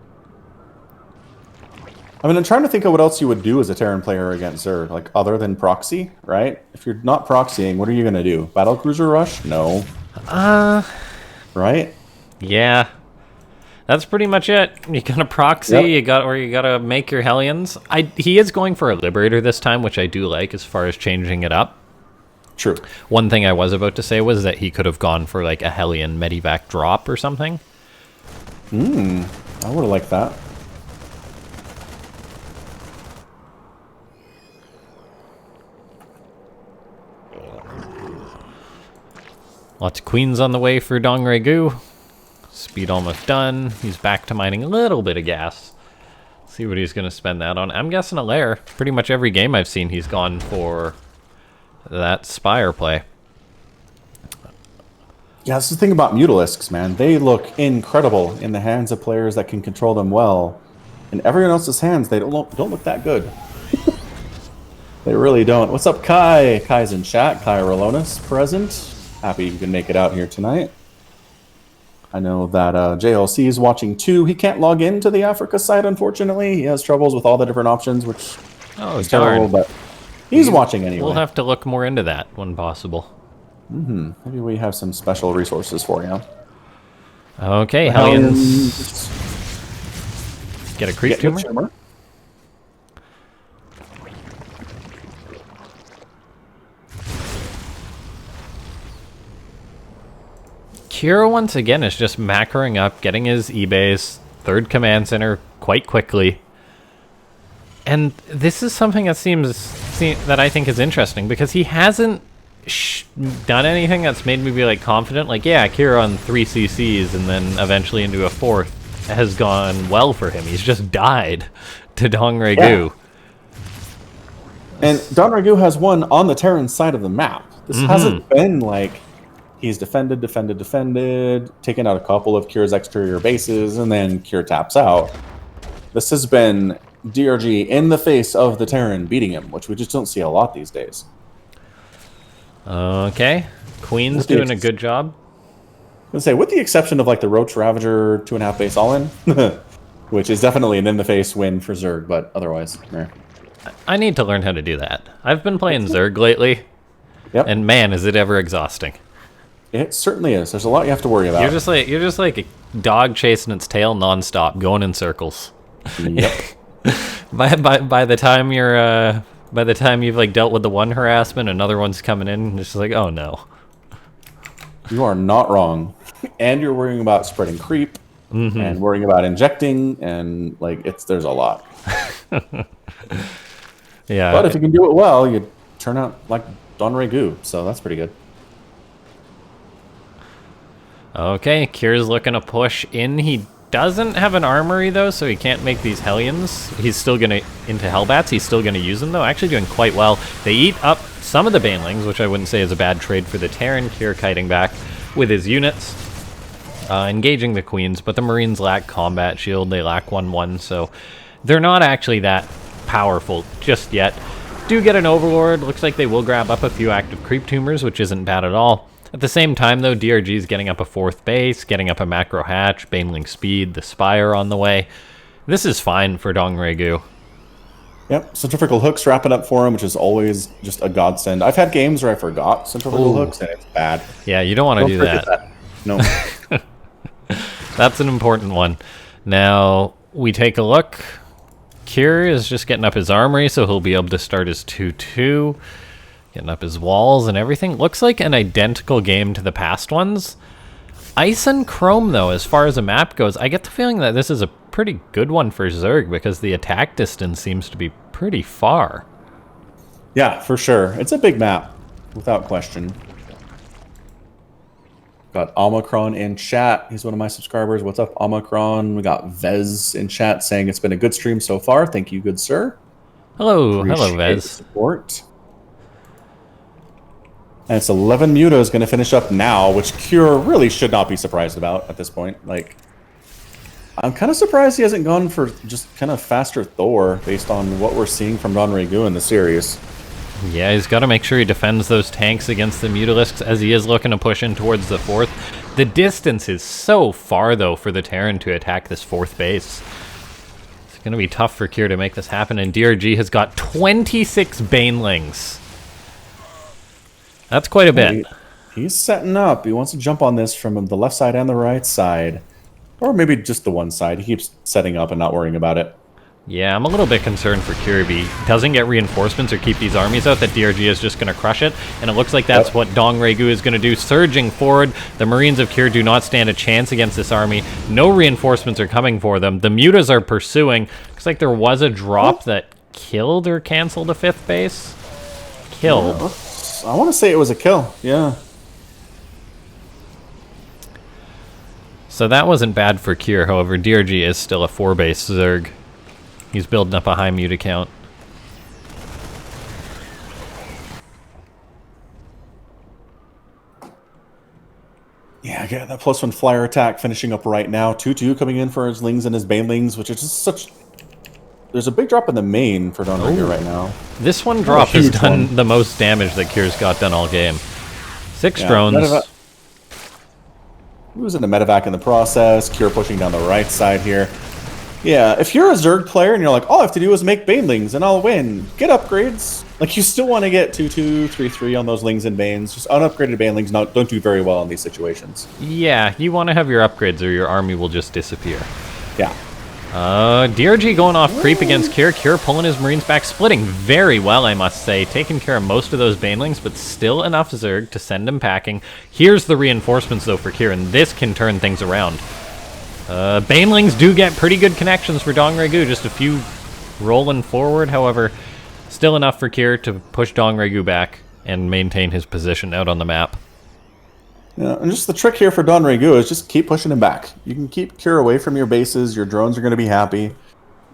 I mean, I'm trying to think of what else you would do as a Terran player against Zerg, like other than proxy, right? If you're not proxying, what are you gonna do? Battlecruiser rush? No. Right? Yeah. That's pretty much it. You gotta proxy, you gotta make your Hellions. He is going for a Liberator this time, which I do like as far as changing it up. True. One thing I was about to say was that he could have gone for like a Hellion Medivac drop or something. I would have liked that. Lots of queens on the way for DongRaeGu. Speed almost done. He's back to mining a little bit of gas. See what he's going to spend that on. I'm guessing a lair. Pretty much every game I've seen, he's gone for that Spire play. Yeah, that's the thing about Mutalisks, man. They look incredible in the hands of players that can control them well. In everyone else's hands, they don't look that good. They really don't. What's up, Kai? Kai's in chat. Kai Rolonis present. Happy you can make it out here tonight. I know that JLC is watching too. He can't log into the Africa site, unfortunately. He has troubles with all the different options, which is terrible, but he's watching anyway. We'll have to look more into that when possible. Maybe we have some special resources for you. Okay, Hellions. Get a creep tumor. Kira once again is just macroing up, getting his E-base, third command center quite quickly. And this is something that that I think is interesting, because he hasn't done anything that's made me be like confident. Like, yeah, Kira on 3 CCs and then eventually into a 4th has gone well for him. He's just died to DongRaeGu. Yeah. And DongRaeGu has won on the Terran side of the map. This hasn't been like he's defended, taken out a couple of Kira's exterior bases, and then Kira taps out. This has been DRG in the face of the Terran beating him, which we just don't see a lot these days. Okay. Queen's doing a good job. I was gonna say, with the exception of like the Roach Ravager 2.5 base all-in, which is definitely an in-the-face win for Zerg, but otherwise, meh. I need to learn how to do that. I've been playing Zerg lately, and man, is it ever exhausting. It certainly is. There's a lot you have to worry about. You're just like a dog chasing its tail nonstop, going in circles. Yep. by the time you're by the time you've like dealt with the one harassment, another one's coming in, and it's just like, oh no. You are not wrong, and you're worrying about spreading creep, and worrying about injecting, and like there's a lot. Yeah. But if you can do it well, you turn out like DongRaeGu, so that's pretty good. Okay, Kira's looking to push in. He doesn't have an armory, though, so he can't make these Hellions. He's still going to, into Hellbats, he's still going to use them, though. Actually doing quite well. They eat up some of the Banelings, which I wouldn't say is a bad trade for the Terran. Kira kiting back with his units, engaging the Queens, but the Marines lack combat shield. They lack 1-1, so they're not actually that powerful just yet. Do get an Overlord. Looks like they will grab up a few active creep tumors, which isn't bad at all. At the same time, though, DRG is getting up a 4th base, getting up a macro hatch, Baneling speed, the Spire on the way. This is fine for DongRaeGu. Yep, centrifugal hooks wrapping up for him, which is always just a godsend. I've had games where I forgot centrifugal hooks, and it's bad. Yeah, you don't want to do that. No. That's an important one. Now, we take a look. Kira is just getting up his armory, so he'll be able to start his 2-2. Getting up his walls and everything. Looks like an identical game to the past ones. Ice and Chrome, though, as far as a map goes, I get the feeling that this is a pretty good one for Zerg, because the attack distance seems to be pretty far. Yeah, for sure. It's a big map, without question. Got Omicron in chat. He's one of my subscribers. What's up, Omicron? We got Vez in chat saying it's been a good stream so far. Thank you, good sir. Hello, Appreciate hello, Vez. Support. And it's 11 Mutas going to finish up now, which Cure really should not be surprised about at this point. Like, I'm kind of surprised he hasn't gone for just kind of faster Thor based on what we're seeing from DongRaeGu in the series. Yeah, he's got to make sure he defends those tanks against the Mutalisks as he is looking to push in towards the 4th. The distance is so far, though, for the Terran to attack this 4th base. It's going to be tough for Kier to make this happen, and DRG has got 26 Banelings. That's quite a bit. He's setting up. He wants to jump on this from the left side and the right side. Or maybe just the one side. He keeps setting up and not worrying about it. Yeah, I'm a little bit concerned for Kirby. Doesn't get reinforcements or keep these armies out, that DRG is just going to crush it. And it looks like that's what DongRaeGu is going to do. Surging forward, the Marines of Kir do not stand a chance against this army. No reinforcements are coming for them. The Mutas are pursuing. Looks like there was a drop that killed or canceled a 5th base. Killed. Yeah, I want to say it was a kill, yeah. So that wasn't bad for Kier, however. DRG is still a 4-base Zerg. He's building up a high mute account. Yeah, get that +1 flyer attack finishing up right now. 2-2 coming in for his Lings and his Banelings, which is just such... There's a big drop in the main for DongRaeGu right now. This one drop has done the most damage that Kier's got done all game. 6 drones. He was in the medevac in the process. Kier pushing down the right side here. Yeah, if you're a Zerg player and you're like, all I have to do is make Banelings and I'll win. Get upgrades. Like, you still want to get 2-2, 3-3 on those Lings and Banes. Just unupgraded Banelings don't do very well in these situations. Yeah, you want to have your upgrades or your army will just disappear. Yeah. DRG going off creep against Kier. Kier pulling his Marines back, splitting very well, I must say. Taking care of most of those Banelings, but still enough Zerg to send him packing. Here's the reinforcements, though, for Kier, and this can turn things around. Banelings do get pretty good connections for DongRaeGu, just a few rolling forward. However, still enough for Kier to push DongRaeGu back and maintain his position out on the map. Yeah, and just the trick here for DongRaeGu is just keep pushing him back. You can keep Kier away from your bases, your drones are going to be happy.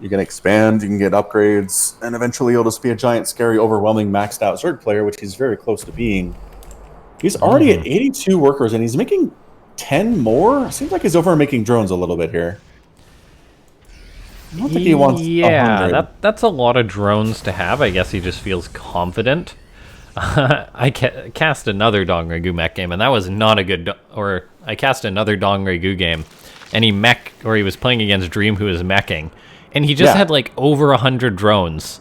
You can expand, you can get upgrades, and eventually he'll just be a giant, scary, overwhelming, maxed out Zerg player, which he's very close to being. He's already at 82 workers, and he's making 10 more? Seems like he's over making drones a little bit here. I don't think he wants 100. That's a lot of drones to have. I guess he just feels confident. I cast another DongRaeGu mech game, and that was not a good... Or I cast another DongRaeGu game, and he was playing against Dream, who was meching, and he just had like over 100 drones,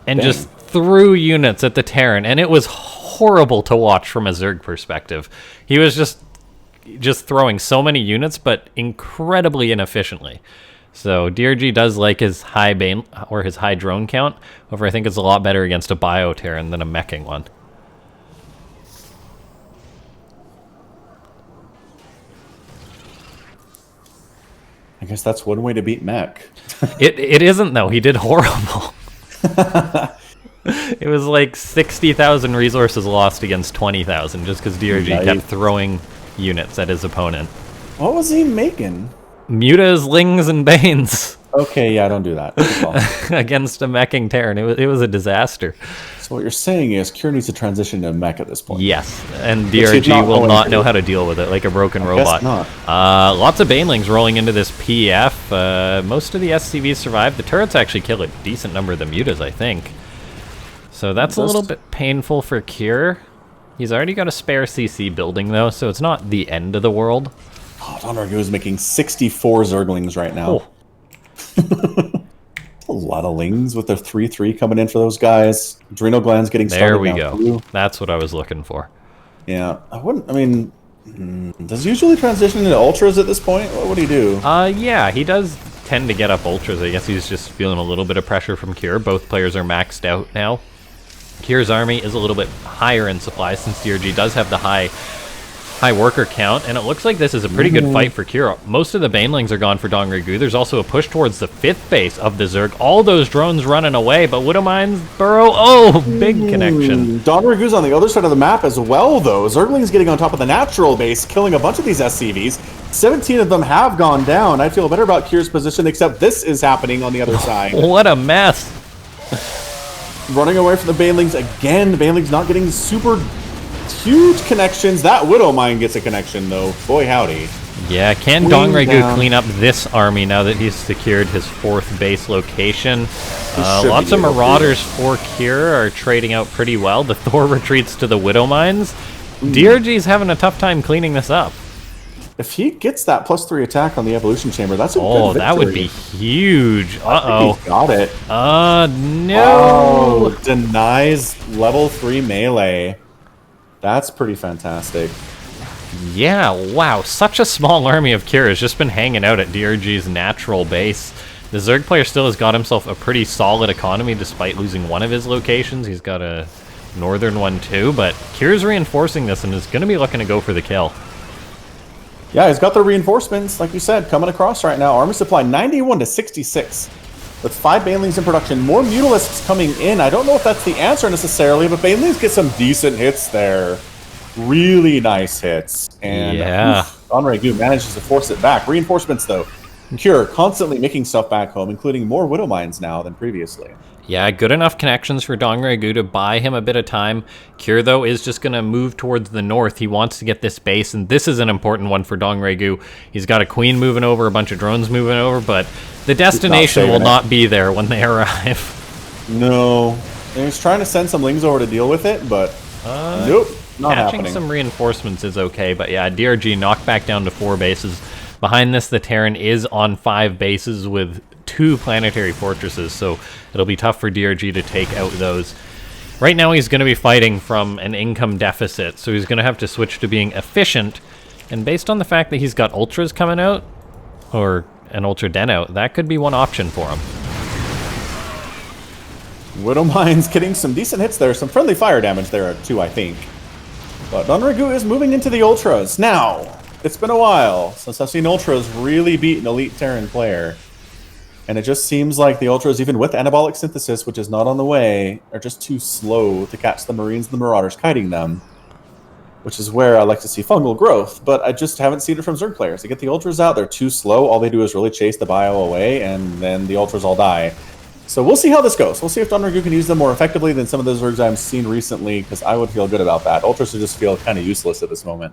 and just threw units at the Terran, and it was horrible to watch from a Zerg perspective. He was just throwing so many units, but incredibly inefficiently. So DRG does like his high bane or his high drone count. However, I think it's a lot better against a bio Terran than a meching one. I guess that's one way to beat mech. It isn't though. He did horrible. It was like 60,000 resources lost against 20,000 just because DRG kept throwing units at his opponent. What was he making? Mutas, Lings, and Banes. Okay, yeah, don't do that. Against a meching Terran. It was a disaster. So what you're saying is Kier needs to transition to mech at this point. Yes, and DRG will not know how to deal with it like a broken robot. Guess not. Lots of Banelings rolling into this PF. Most of the SCVs survive. The turrets actually kill a decent number of the Mutas, I think. So that's a little bit painful for Kier. He's already got a spare CC building, though, so it's not the end of the world. Oh, DongRaeGu is making 64 Zerglings right now. Oh. A lot of Lings with their 3-3 coming in for those guys. Adrenal glands getting started. There we go. Too. That's what I was looking for. Yeah, I mean, does he usually transition into ultras at this point? What would he do? Yeah, he does tend to get up ultras. I guess he's just feeling a little bit of pressure from Kier. Both players are maxed out now. Kier's army is a little bit higher in supply since DRG does have the high worker count, and it looks like this is a pretty good fight for Kier. Most of the Banelings are gone for DongRaeGu. There's also a push towards the 5th base of the Zerg. All those drones running away, but Widowmines burrow. Oh, big connection. DongRaeGu's on the other side of the map as well, though. Zergling's getting on top of the natural base, killing a bunch of these SCVs. 17 of them have gone down. I feel better about Kier's position, except this is happening on the other side. What a mess. Running away from the Banelings again. The Banelings not getting super huge connections. That Widowmine gets a connection, though. Boy, howdy. Yeah, can DongRaeGu clean up this army now that he's secured his 4th base location? Lots of Marauders for Kier are trading out pretty well. The Thor retreats to the Widowmines. DRG's having a tough time cleaning this up. If he gets that +3 attack on the Evolution Chamber, that's a good victory. That would be huge. Uh-oh. He's got it. No. Oh, denies level 3 melee. That's pretty fantastic. Yeah, wow. Such a small army of Kier has just been hanging out at DRG's natural base. The Zerg player still has got himself a pretty solid economy despite losing one of his locations. He's got a northern one too, but Kier's reinforcing this and is going to be looking to go for the kill. Yeah, he's got the reinforcements, like you said, coming across right now. Army supply 91 to 66. With 5 Banelings in production. More Mutalisks coming in. I don't know if that's the answer necessarily, but Banelings get some decent hits there. Really nice hits. And yeah. DongRaeGu manages to force it back. Reinforcements, though. Cure constantly making stuff back home, including more Widow Mines now than previously. Yeah, good enough connections for DongRaeGu to buy him a bit of time. Cure, though, is just going to move towards the north. He wants to get this base, and this is an important one for DongRaeGu. He's got a queen moving over, a bunch of drones moving over, but the destination will not be there when they arrive. No. And he's trying to send some lings over to deal with it, but nope, not happening. Catching some reinforcements is okay, but yeah, DRG knocked back down to 4 bases. Behind this, the Terran is on 5 bases with 2 planetary fortresses, so it'll be tough for DRG to take out those. Right now, he's going to be fighting from an income deficit, so he's going to have to switch to being efficient, and based on the fact that he's got Ultras coming out, or an Ultra Den out, that could be one option for him. Widow Mines getting some decent hits there, some friendly fire damage there too, I think. But DongRaeGu is moving into the Ultras. Now, it's been a while since I've seen Ultras really beat an elite Terran player. And it just seems like the Ultras, even with anabolic synthesis, which is not on the way, are just too slow to catch the Marines and the Marauders kiting them. Which is where I like to see fungal growth, but I just haven't seen it from Zerg players. They get the Ultras out, they're too slow, all they do is really chase the bio away, and then the Ultras all die. So we'll see how this goes. We'll see if DongRaeGu can use them more effectively than some of those Zergs I've seen recently, because I would feel good about that. Ultras would just feel kind of useless at this moment.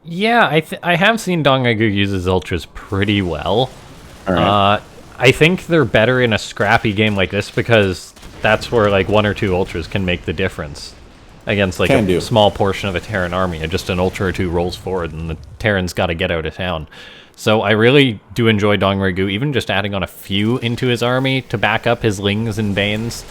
Yeah, I have seen DongRaeGu use his Ultras pretty well. All right. I think they're better in a scrappy game like this because that's where like 1 or 2 Ultras can make the difference against like a small portion of a Terran army. And just an Ultra or 2 rolls forward and the Terran's got to get out of town. So I really do enjoy DongRaeGu, even just adding on a few into his army to back up his Lings and Banes.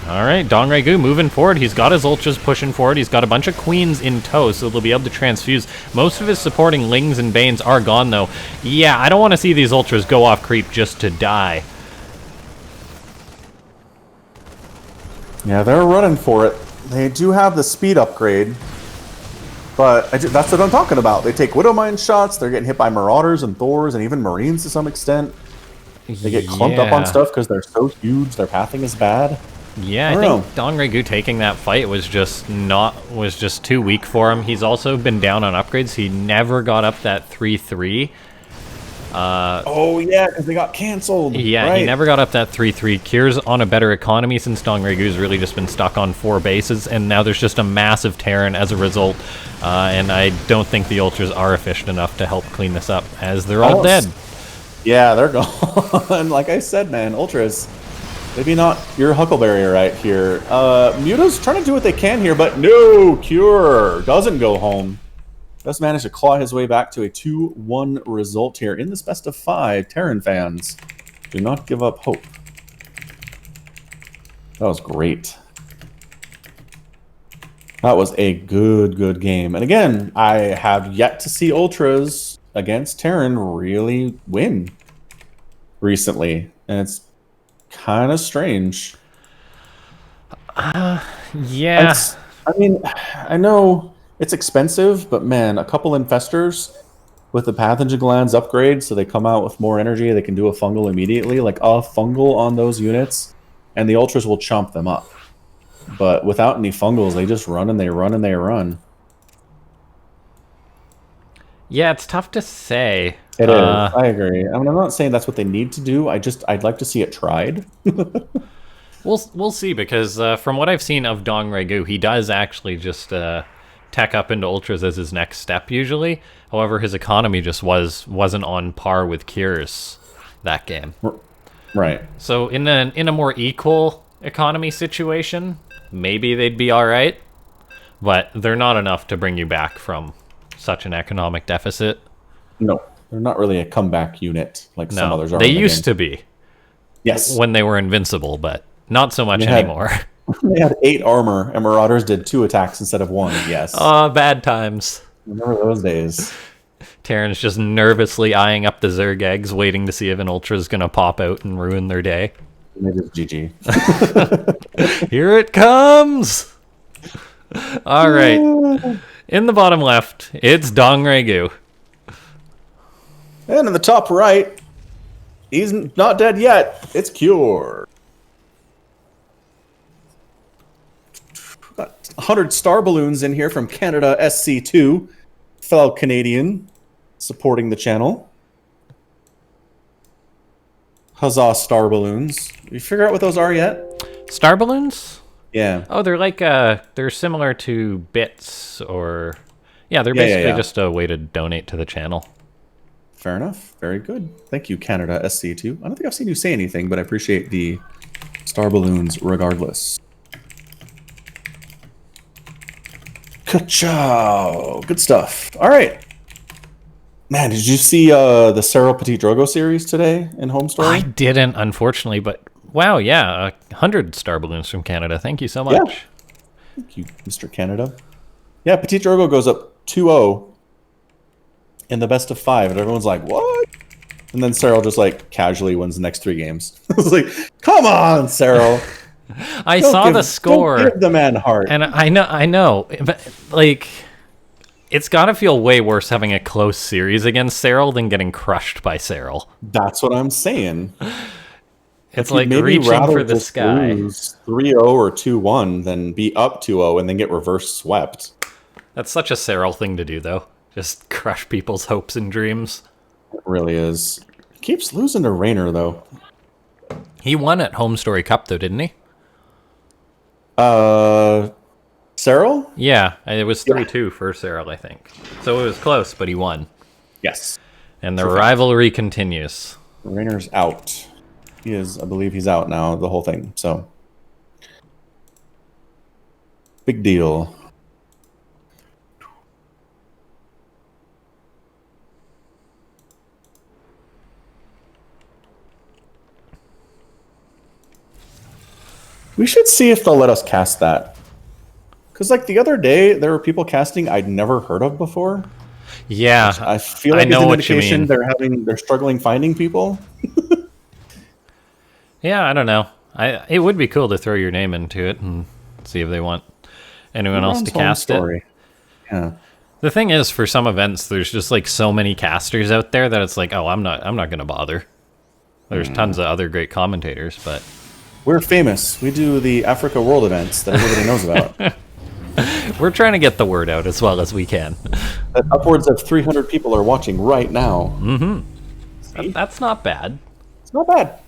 Alright, DongRaeGu moving forward. He's got his Ultras pushing forward. He's got a bunch of Queens in tow, so they'll be able to transfuse. Most of his supporting Lings and Banes are gone, though. Yeah, I don't want to see these Ultras go off creep just to die. Yeah, they're running for it. They do have the speed upgrade, but that's what I'm talking about. They take Widow Mine shots, they're getting hit by Marauders and Thors and even Marines to some extent. They get clumped up on stuff because they're so huge, their pathing is bad. Yeah, I think DongRaeGu taking that fight was just too weak for him. He's also been down on upgrades. He never got up that 3-3. Oh yeah, because they got canceled. Yeah, right. He never got up that 3-3. Cure's on a better economy since DongRaeGu's really just been stuck on 4 bases, and now there's just a massive Terran as a result. And I don't think the Ultras are efficient enough to help clean this up, as they're all dead. Yeah, they're gone. Like I said, man, Ultras, maybe not your Huckleberry right here. Muta's trying to do what they can here, but no, Cure doesn't go home. Does manage to claw his way back to a 2-1 result here in this best of 5. Terran fans, do not give up hope. That was great. That was a good game. And again, I have yet to see Ultras against Terran really win recently. And it's kind of strange. Yeah. I mean, I know it's expensive, but man, a couple infestors with the pathogen glands upgrade so they come out with more energy, they can do a fungal immediately, like a fungal on those units, and the Ultras will chomp them up. But without any fungals, they just run and they run and they run. Yeah, it's tough to say. It is. I agree. I mean, I'm not saying that's what they need to do. I'd like to see it tried. We'll see, because from what I've seen of DongRaeGu, he does actually just tech up into Ultras as his next step usually. However, his economy just wasn't on par with Cure's that game. Right. So in a more equal economy situation, maybe they'd be all right, but they're not enough to bring you back from such an economic deficit. No, they're not really a comeback unit like some others are. They used to be. Yes. When they were invincible, but not so much anymore. They had 8 armor, and Marauders did 2 attacks instead of 1, yes. Bad times. Remember those days. Terran's just nervously eyeing up the Zerg eggs, waiting to see if an Ultra's gonna pop out and ruin their day. Maybe it's GG. Here it comes! Alright. In the bottom left, it's DongRaeGu. And in the top right, he's not dead yet. It's Cure. Got 100 star balloons in here from Canada SC2, fellow Canadian, supporting the channel. Huzzah, star balloons. You figure out what those are yet? Star balloons? Yeah. Oh, they're like they're similar to bits, or yeah, they're basically just a way to donate to the channel. Fair enough. Very good. Thank you, Canada SC2. I don't think I've seen you say anything, but I appreciate the star balloons regardless. Ka-chow! Good stuff. All right. Man, did you see the Cyril Petit Drogo series today in Home Story? I didn't, unfortunately, but wow, yeah, 100 star balloons from Canada. Thank you so much. Yeah. Thank you, Mr. Canada. Yeah, Petit Drogo goes up 2-0 in the best of 5, and everyone's like, what? And then Cyril just like casually wins the next 3 games. I was like, come on, Cyril. I saw the score. Don't give the man heart. And I know, but like, it's got to feel way worse having a close series against Cyril than getting crushed by Cyril. That's what I'm saying. It's like reaching for the sky. Lose 3-0 or 2-1 than be up 2-0 and then get reverse swept. That's such a Cyril thing to do, though. Just crush people's hopes and dreams. It really is. He keeps losing to Rainer, though. He won at Home Story Cup, though, didn't he? Cyril? Yeah, it was 3-2 for Cyril, I think. So it was close, but he won. Yes. And the rivalry continues. Rainer's out. He is, I believe he's out now, the whole thing, so. Big deal. We should see if they'll let us cast that. Because, like, the other day, there were people casting I'd never heard of before. Yeah. I feel like it's an indication they're struggling finding people. Yeah, I don't know. It would be cool to throw your name into it and see if they want anyone else to cast it. Yeah. The thing is, for some events, there's just like so many casters out there that it's like, oh, I'm not gonna bother. There's tons of other great commentators, but we're famous. We do the Africa World events that everybody knows about. We're trying to get the word out as well as we can. Upwards of 300 people are watching right now. Mm-hmm. That's not bad. It's not bad.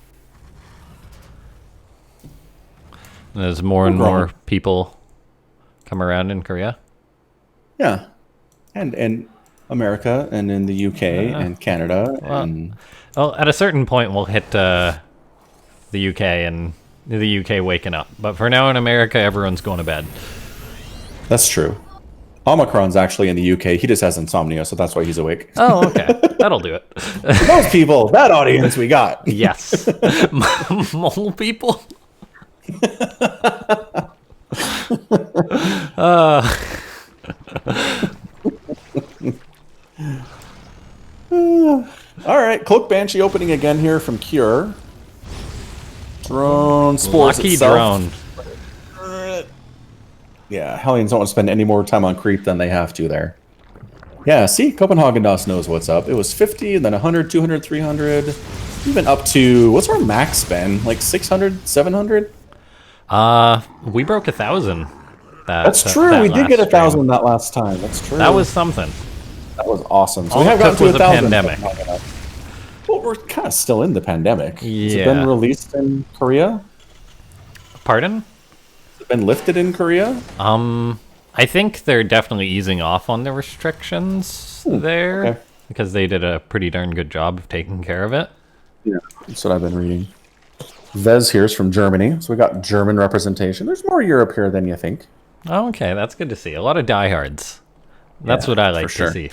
There's more and more people come around in Korea. Yeah. And in America and in the UK and Canada. Well, at a certain point, we'll hit the UK and the UK waking up. But for now in America, everyone's going to bed. That's true. Omicron's actually in the UK. He just has insomnia, so that's why he's awake. Oh, okay. That'll do it. Those people, that audience we got. Yes. Mole people? All right, Cloak Banshee opening again here from Cure. Drone spores Lucky itself. drone. Yeah, Hellions don't want to spend any more time on creep than they have to there. Yeah, see, Copenhagen DOS knows what's up. It was 50, and then 100, 200, 300, even up to, what's our max been? Like 600, 700? We broke 1,000. That's true. We did get 1,000 that last time. That's true. That was something. That was awesome. So all we have gotten to 1,000. Pandemic. Well, we're kind of still in the pandemic. Yeah. Has it been released in Korea? Pardon? Has it been lifted in Korea? I think they're definitely easing off on the restrictions there. Okay. Because they did a pretty darn good job of taking care of it. Yeah, that's what I've been reading. Vez here is from Germany, so we got German representation. There's more Europe here than you think. Oh, okay, that's good to see. A lot of diehards. That's what I like to see.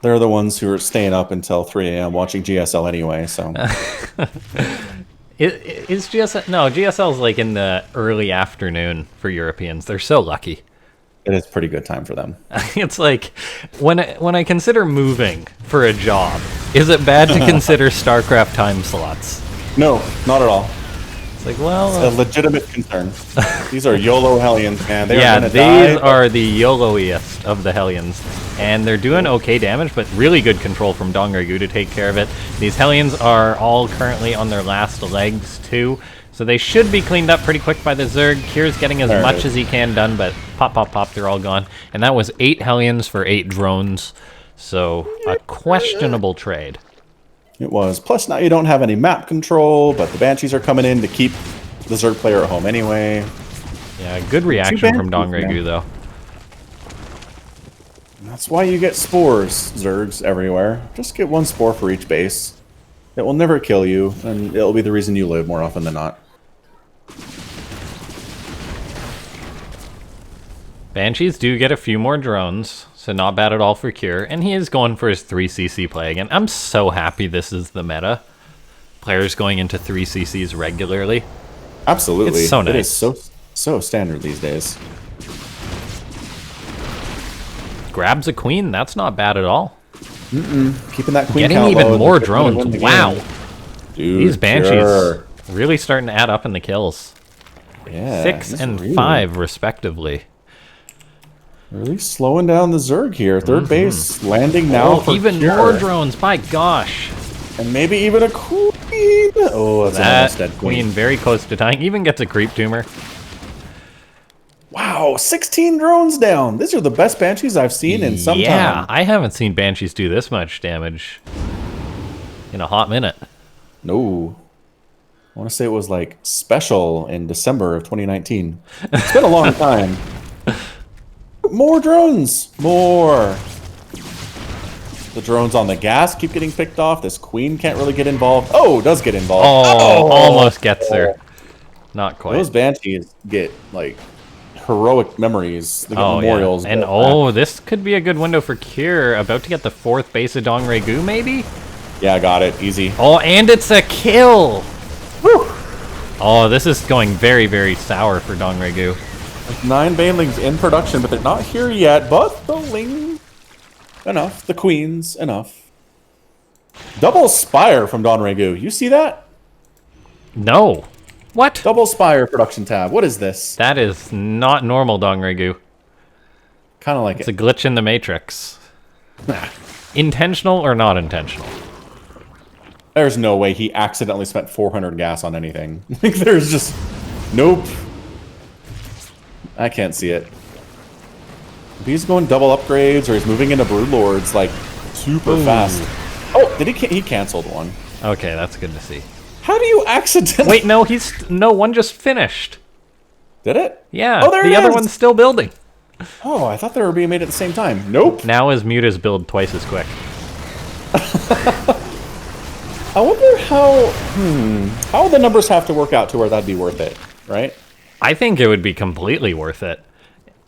They're the ones who are staying up until 3 a.m. watching GSL anyway, so... Is GSL... No, GSL's like in the early afternoon for Europeans. They're so lucky. It is a pretty good time for them. It's like, when I consider moving for a job, is it bad to consider StarCraft time slots? No, not at all. It's like, well... It's a legitimate concern. These are YOLO Hellions, man. Yeah, these are the YOLO-iest of the Hellions. And they're doing okay damage, but really good control from DongRaeGu to take care of it. These Hellions are all currently on their last legs, too. So they should be cleaned up pretty quick by the Zerg. Kier's getting as much as he can done, but pop, pop, pop, they're all gone. And that was 8 Hellions for 8 drones. So a questionable trade. It was. Plus now you don't have any map control, but the Banshees are coming in to keep the Zerg player at home anyway. Yeah, good reaction from DongRaeGu though. That's why you get spores, Zergs, everywhere. Just get 1 spore for each base. It will never kill you, and it'll be the reason you live more often than not. Banshees do get a few more drones, so not bad at all for Kier, and he is going for his 3cc play again. I'm so happy this is the meta. Players going into 3cc's regularly. Absolutely. It's so nice. It is so standard these days. Grabs a queen, that's not bad at all. Keeping that queen Getting count even low, more drones, wow. Dude, These Banshees really starting to add up in the kills. Yeah, 6 and 5 respectively. Really slowing down the Zerg here. Third base landing now for even Kier. more drones, my gosh. And maybe even a queen. Oh, that's almost That dead queen very close to dying. Even gets a creep tumor. Wow, 16 drones down. These are the best Banshees I've seen in some time. I haven't seen Banshees do this much damage in a hot minute. No. I want to say it was like special in December of 2019. It's been a long time. More drones. More. The drones on the gas keep getting picked off. This queen can't really get involved. Oh, does get involved. Oh, almost gets there. Not quite. Those Banshees get like heroic memories. They get memorials. Yeah. And this could be a good window for Kier. About to get the 4th base of DongRaeGu, maybe? Yeah, got it. Easy. Oh, and it's a kill! Woo! Oh, this is going very, very sour for DongRaeGu. 9 banelings in production, but they're not here yet. But the ling... Enough. The queens. Enough. Double Spire from DongRaeGu. You see that? No. What? Double Spire production tab. What is this? That is not normal, DongRaeGu. Kind of like It's a glitch in the Matrix. Intentional or not intentional? There's no way he accidentally spent 400 gas on anything. Like, there's just... Nope. I can't see it. If he's going double upgrades or he's moving into Broodlords, like, super fast. Oh, did he canceled one. Okay, that's good to see. How do you accidentally... Wait, no, one just finished. Did it? Yeah, oh, there the other one's still building. Oh, I thought they were being made at the same time. Nope. Now his mutas build twice as quick. I wonder how... How the numbers have to work out to where that'd be worth it, right? I think it would be completely worth it.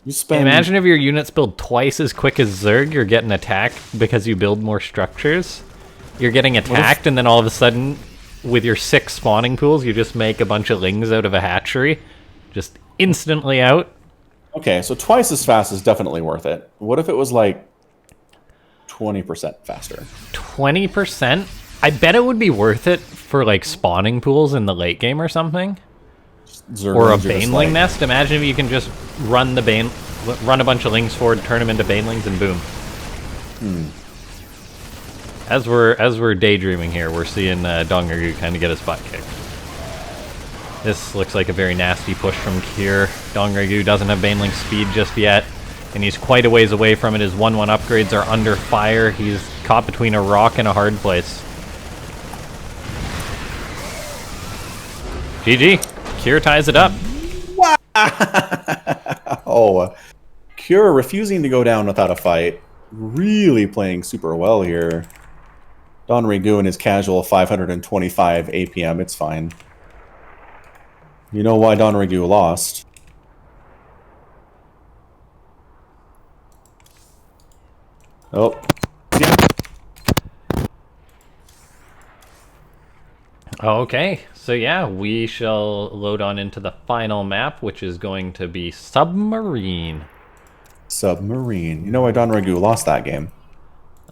You spend... Imagine if your units build twice as quick as Zerg, you're getting attacked because you build more structures. You're getting attacked, and then all of a sudden, with your 6 spawning pools, you just make a bunch of lings out of a hatchery. Just instantly out. Okay, so twice as fast is definitely worth it. What if it was like 20% faster? 20%? I bet it would be worth it for like spawning pools in the late game or something. Or a baneling nest. Imagine if you can just run a bunch of lings forward, turn them into banelings, and boom. As we're daydreaming here, we're seeing DongRaeGu kind of get his butt kicked. This looks like a very nasty push from Kier. DongRaeGu doesn't have baneling speed just yet, and he's quite a ways away from it. His 1/1 upgrades are under fire. He's caught between a rock and a hard place. GG. Kier ties it up. Oh, Kier refusing to go down without a fight. Really playing super well here. DongRaeGu and his casual 525 APM. It's fine. You know why DongRaeGu lost? Oh. Yeah. Okay, so yeah, we shall load on into the final map, which is going to be Submarine. Submarine. You know why DongRaeGu lost that game?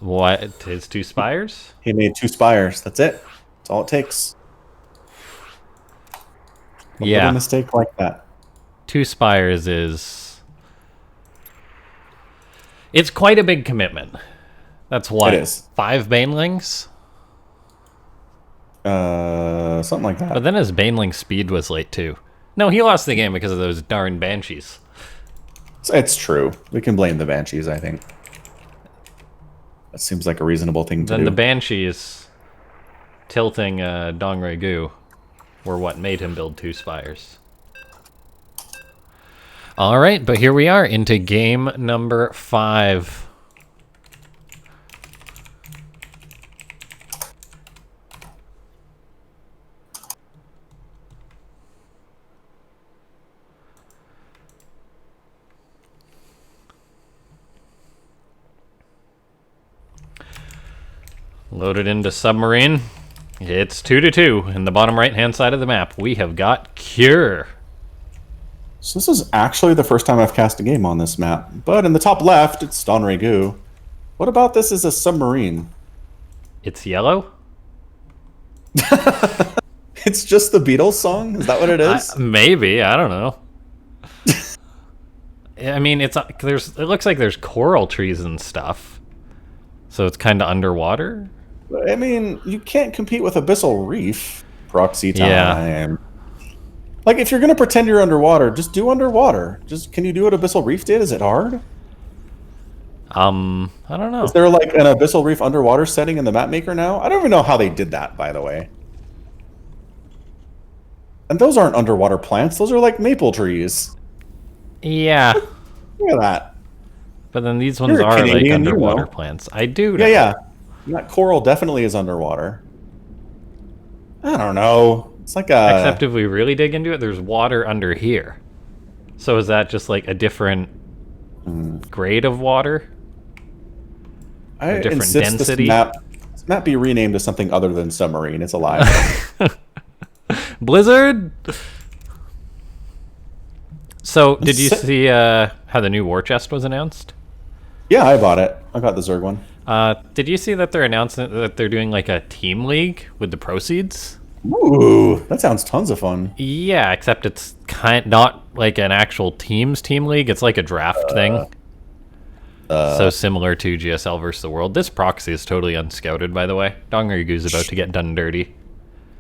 What? His 2 spires? He made 2 spires. That's it. That's all it takes. Yeah. A mistake like that. 2 spires is... It's quite a big commitment. That's what? It is. 5 banelings? Something like that. But then his Baneling speed was late too. No, he lost the game because of those darn Banshees. It's true. We can blame the Banshees, I think. That seems like a reasonable thing to do. Then the Banshees tilting DongRaeGu were what made him build 2 Spires. Alright, but here we are into game number 5. Loaded into submarine. It's 2-2. In the bottom right-hand side of the map, we have got Cure. So this is actually the first time I've cast a game on this map. But in the top left, it's DongRaeGu. What about this as a submarine? It's yellow? It's just the Beatles song? Is that what it is? Maybe. I don't know. I mean, it looks like there's coral trees and stuff. So it's kind of underwater? I mean, you can't compete with Abyssal Reef. Proxy time. Yeah. Like, if you're going to pretend you're underwater, just do underwater. Can you do what Abyssal Reef did? Is it hard? I don't know. Is there, like, an Abyssal Reef underwater setting in the map maker now? I don't even know how they did that, by the way. And those aren't underwater plants. Those are, like, maple trees. Yeah. Look at that. But then these ones are, like, underwater plants. I do know. Yeah. That coral definitely is underwater. I don't know. It's like a... Except if we really dig into it, there's water under here. So is that just like a different grade of water? A different density? This map be renamed to something other than submarine. It's a lie. Blizzard? So, did you see how the new war chest was announced? Yeah, I bought it. I got the Zerg one. Did you see that they're announcing that they're doing like a team league with the proceeds? Ooh, that sounds tons of fun. Yeah, except it's not like an actual team league. It's like a draft thing. So similar to GSL versus the World. This proxy is totally unscouted, by the way. DongRaeGu's about to get done dirty.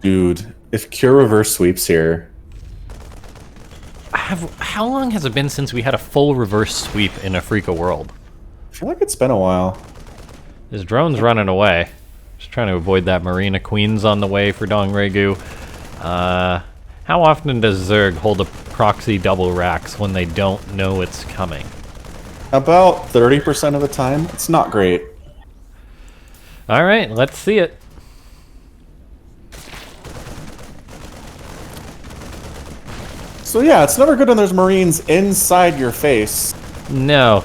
Dude, if Cure reverse sweeps here... How long has it been since we had a full reverse sweep in Afrika World? I feel like it's been a while. His drone's running away. Just trying to avoid that Marina Queen's on the way for DongRaeGu. How often does Zerg hold a proxy double racks when they don't know it's coming? About 30% of the time. It's not great. Alright, let's see it. So yeah, it's never good when there's Marines inside your face. No.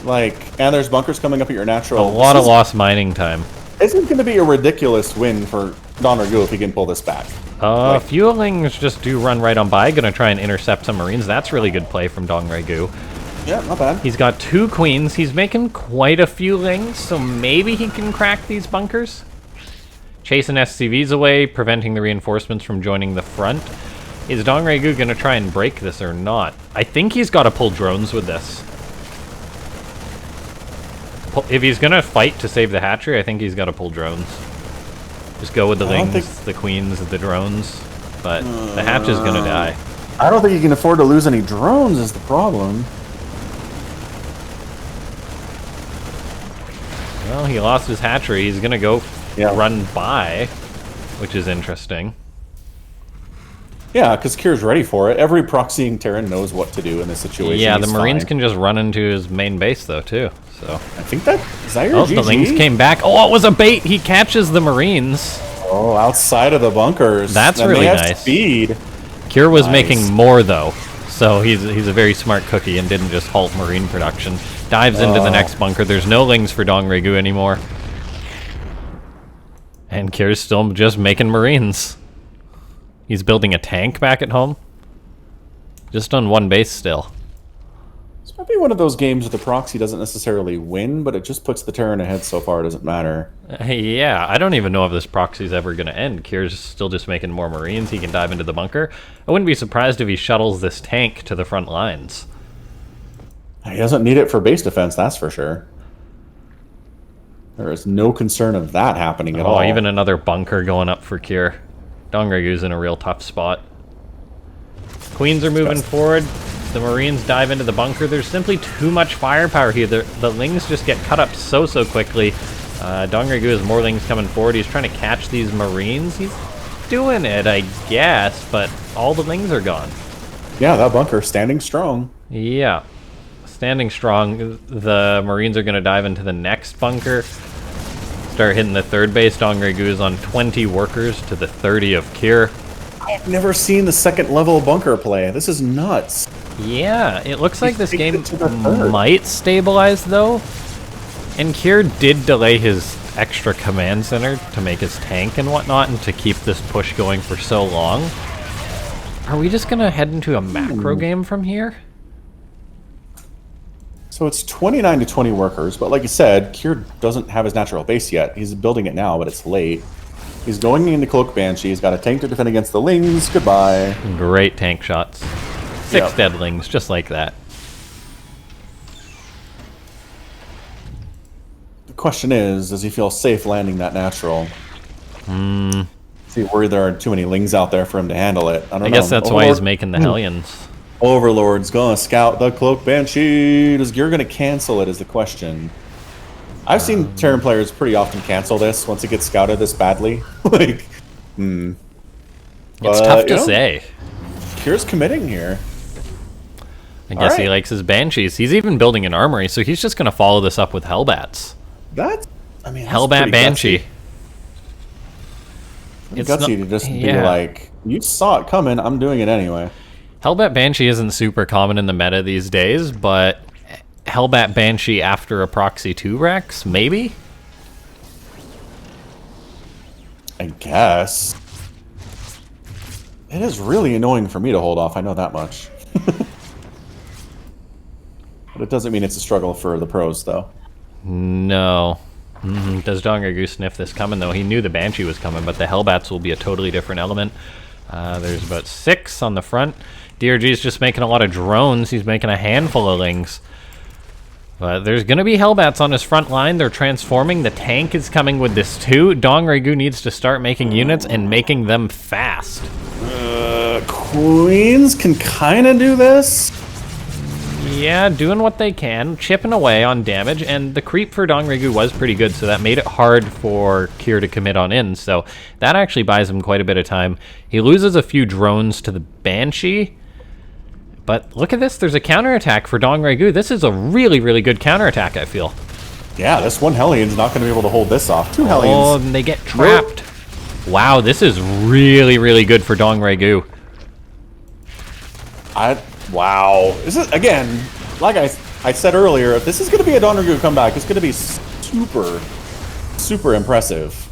Like, and there's bunkers coming up at your natural. A lot of lost mining time. This is going to be a ridiculous win for DongRaeGu if he can pull this back. Fuelings just do run right on by. Gonna try and intercept some Marines. That's really good play from DongRaeGu. Yeah, not bad. He's got 2 queens. He's making quite a few lings, so maybe he can crack these bunkers. Chasing SCVs away, preventing the reinforcements from joining the front. Is DongRaeGu gonna try and break this or not? I think he's got to pull drones with this. If he's gonna fight to save the hatchery, I think he's got to pull drones. Just go with the lings, the queens, the drones. But the hatch is gonna die. I don't think he can afford to lose any drones is the problem. Well, he lost his hatchery. He's gonna go run by, which is interesting. Yeah, because Cure's ready for it. Every proxying Terran knows what to do in this situation. Yeah, the Marines can just run into his main base, though, too. So I think is that your GG? The lings came back. Oh, it was a bait. He catches the Marines. Oh, outside of the bunkers. That's really nice. Speed. Cure was making more, though. So he's a very smart cookie and didn't just halt Marine production. Dives into the next bunker. There's no lings for DongRaeGu anymore. And Cure's still just making Marines. He's building a tank back at home. Just on one base still. This might be one of those games where the proxy doesn't necessarily win, but it just puts the Terran ahead so far it doesn't matter. Yeah, I don't even know if this proxy's ever going to end. Cure's still just making more Marines. He can dive into the bunker. I wouldn't be surprised if he shuttles this tank to the front lines. He doesn't need it for base defense, that's for sure. There is no concern of that happening at all. Oh, even another bunker going up for Cure. DongRaeGu's in a real tough spot. Queens are moving forward. The Marines dive into the bunker. There's simply too much firepower here. The Lings just get cut up so quickly. DongRaeGu has more Lings coming forward. He's trying to catch these Marines. He's doing it, I guess, but all the Lings are gone. Yeah, that bunker standing strong. Yeah, standing strong. The Marines are going to dive into the next bunker. Start hitting the third base. DongRaeGu is on 20 workers to the 30 of Cure. I've never seen the second level bunker play. This is nuts. Yeah, it looks like this game might stabilize, though. And Cure did delay his extra command center to make his tank and whatnot, and to keep this push going for so long. Are we just going to head into a macro game from here? So it's 29 to 20 workers, but like you said, Cure doesn't have his natural base yet. He's building it now, but it's late. He's going into Cloak Banshee. He's got a tank to defend against the Lings. Goodbye. Great tank shots. 6 dead Lings, just like that. The question is, does he feel safe landing that natural? Is he worried there are too many Lings out there for him to handle it? I guess that's why he's making the Hellions. Overlord's gonna scout the Cloak Banshee. Is Gear gonna cancel it is the question. I've seen Terran players pretty often cancel this once it gets scouted this badly. Like, It's tough to say. Cure's committing here. I guess he likes his Banshees. He's even building an armory, so he's just gonna follow this up with Hellbats. That's Hellbat Banshee. It's gutsy to just be like, you saw it coming, I'm doing it anyway. Hellbat Banshee isn't super common in the meta these days, but Hellbat Banshee after a Proxy 2 Rex, maybe? I guess. It is really annoying for me to hold off, I know that much. But it doesn't mean it's a struggle for the pros, though. No. Does DongRaeGu sniff this coming, though? He knew the Banshee was coming, but the Hellbats will be a totally different element. There's about 6 on the front. DRG's just making a lot of drones. He's making a handful of Lings. But there's going to be Hellbats on his front line. They're transforming. The tank is coming with this too. DongRaeGu needs to start making units and making them fast. Queens can kind of do this. Yeah, doing what they can, chipping away on damage, and the creep for DongRaeGu was pretty good, so that made it hard for Kier to commit on in, so that actually buys him quite a bit of time. He loses a few drones to the Banshee, but look at this, there's a counterattack for DongRaeGu. This is a really, really good counterattack, I feel. Yeah, this one Hellion's not going to be able to hold this off. 2 Hellions. Oh, and they get trapped. Nope. Wow, this is really, really good for DongRaeGu. Wow. This is, again, like I said earlier, if this is going to be a DongRaeGu comeback, it's going to be super, super impressive.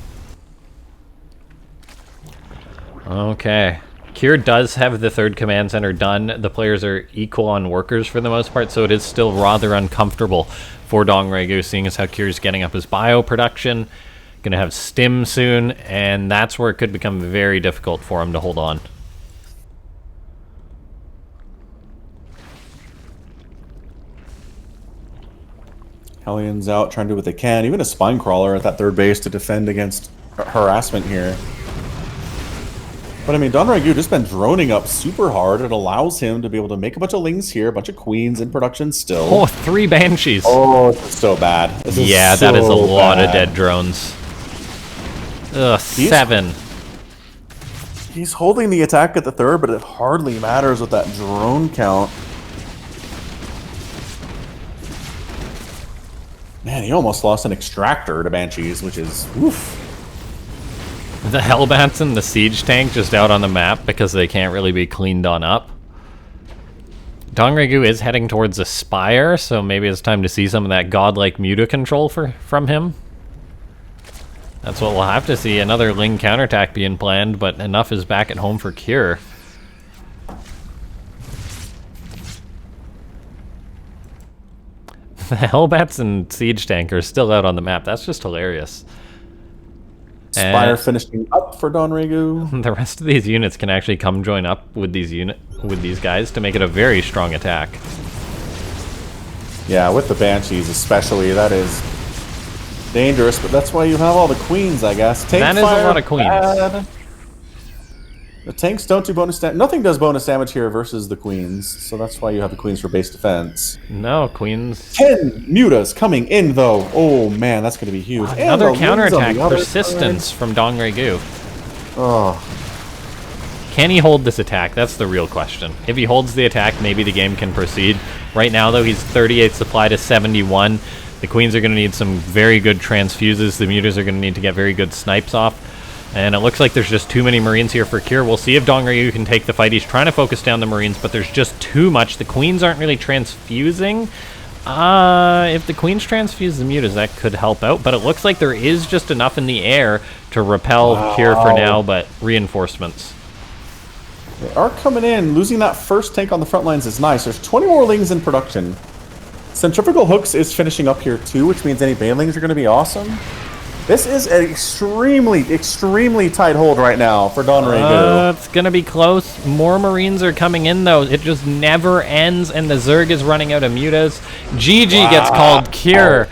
Okay. Kier does have the 3rd command center done. The players are equal on workers for the most part, so it is still rather uncomfortable for DongRaeGu, seeing as how Kier's getting up his bio production. Going to have stim soon, and that's where it could become very difficult for him to hold on. Hellions out, trying to do what they can. Even a spine crawler at that 3rd base to defend against harassment here. But I mean, DongRaeGu just been droning up super hard. It allows him to be able to make a bunch of Lings here, a bunch of Queens in production still. Oh, 3 Banshees. Oh, this is so bad. Yeah, that is a lot of dead drones. Ugh, 7. He's holding the attack at the 3rd, but it hardly matters with that drone count. Man, he almost lost an extractor to Banshees, which is oof. The Hellbats and the siege tank just out on the map because they can't really be cleaned on up. DongRaeGu is heading towards a Spire, so maybe it's time to see some of that godlike Muta control from him. That's what we'll have to see. Another Ling counterattack being planned, but enough is back at home for Kier. The Hellbats and siege tank are still out on the map. That's just hilarious. Spire finishing up for DongRaeGu. The rest of these units can actually come join up with these guys to make it a very strong attack. Yeah, with the Banshees especially, that is Dangerous, but that's why you have all the queens, I guess. Tank That is a lot of queens. Bad. The tanks don't do bonus damage. Nothing does bonus damage here versus the queens, so that's why you have the queens for base defense. No, queens. 10 mutas coming in, though. Oh, man, that's going to be huge. Another counterattack. Persistence from DongRaeGu. Oh. Can he hold this attack? That's the real question. If he holds the attack, maybe the game can proceed. Right now, though, he's 38 supply to 71. The queens are going to need some very good transfuses. The mutas are going to need to get very good snipes off. And it looks like there's just too many Marines here for Cure. We'll see if DongRaeGu can take the fight. He's trying to focus down the Marines, but there's just too much. The Queens aren't really transfusing. If the Queens transfuse the mutas, that could help out. But it looks like there is just enough in the air to repel Cure for now, but reinforcements. They are coming in. Losing that first tank on the front lines is nice. There's 20 more lings in production. Centrifugal Hooks is finishing up here too, which means any banelings are going to be awesome. This is an extremely, extremely tight hold right now for DongRaeGu. It's going to be close. More Marines are coming in, though. It just never ends, and the Zerg is running out of mutas. GG gets called Cure.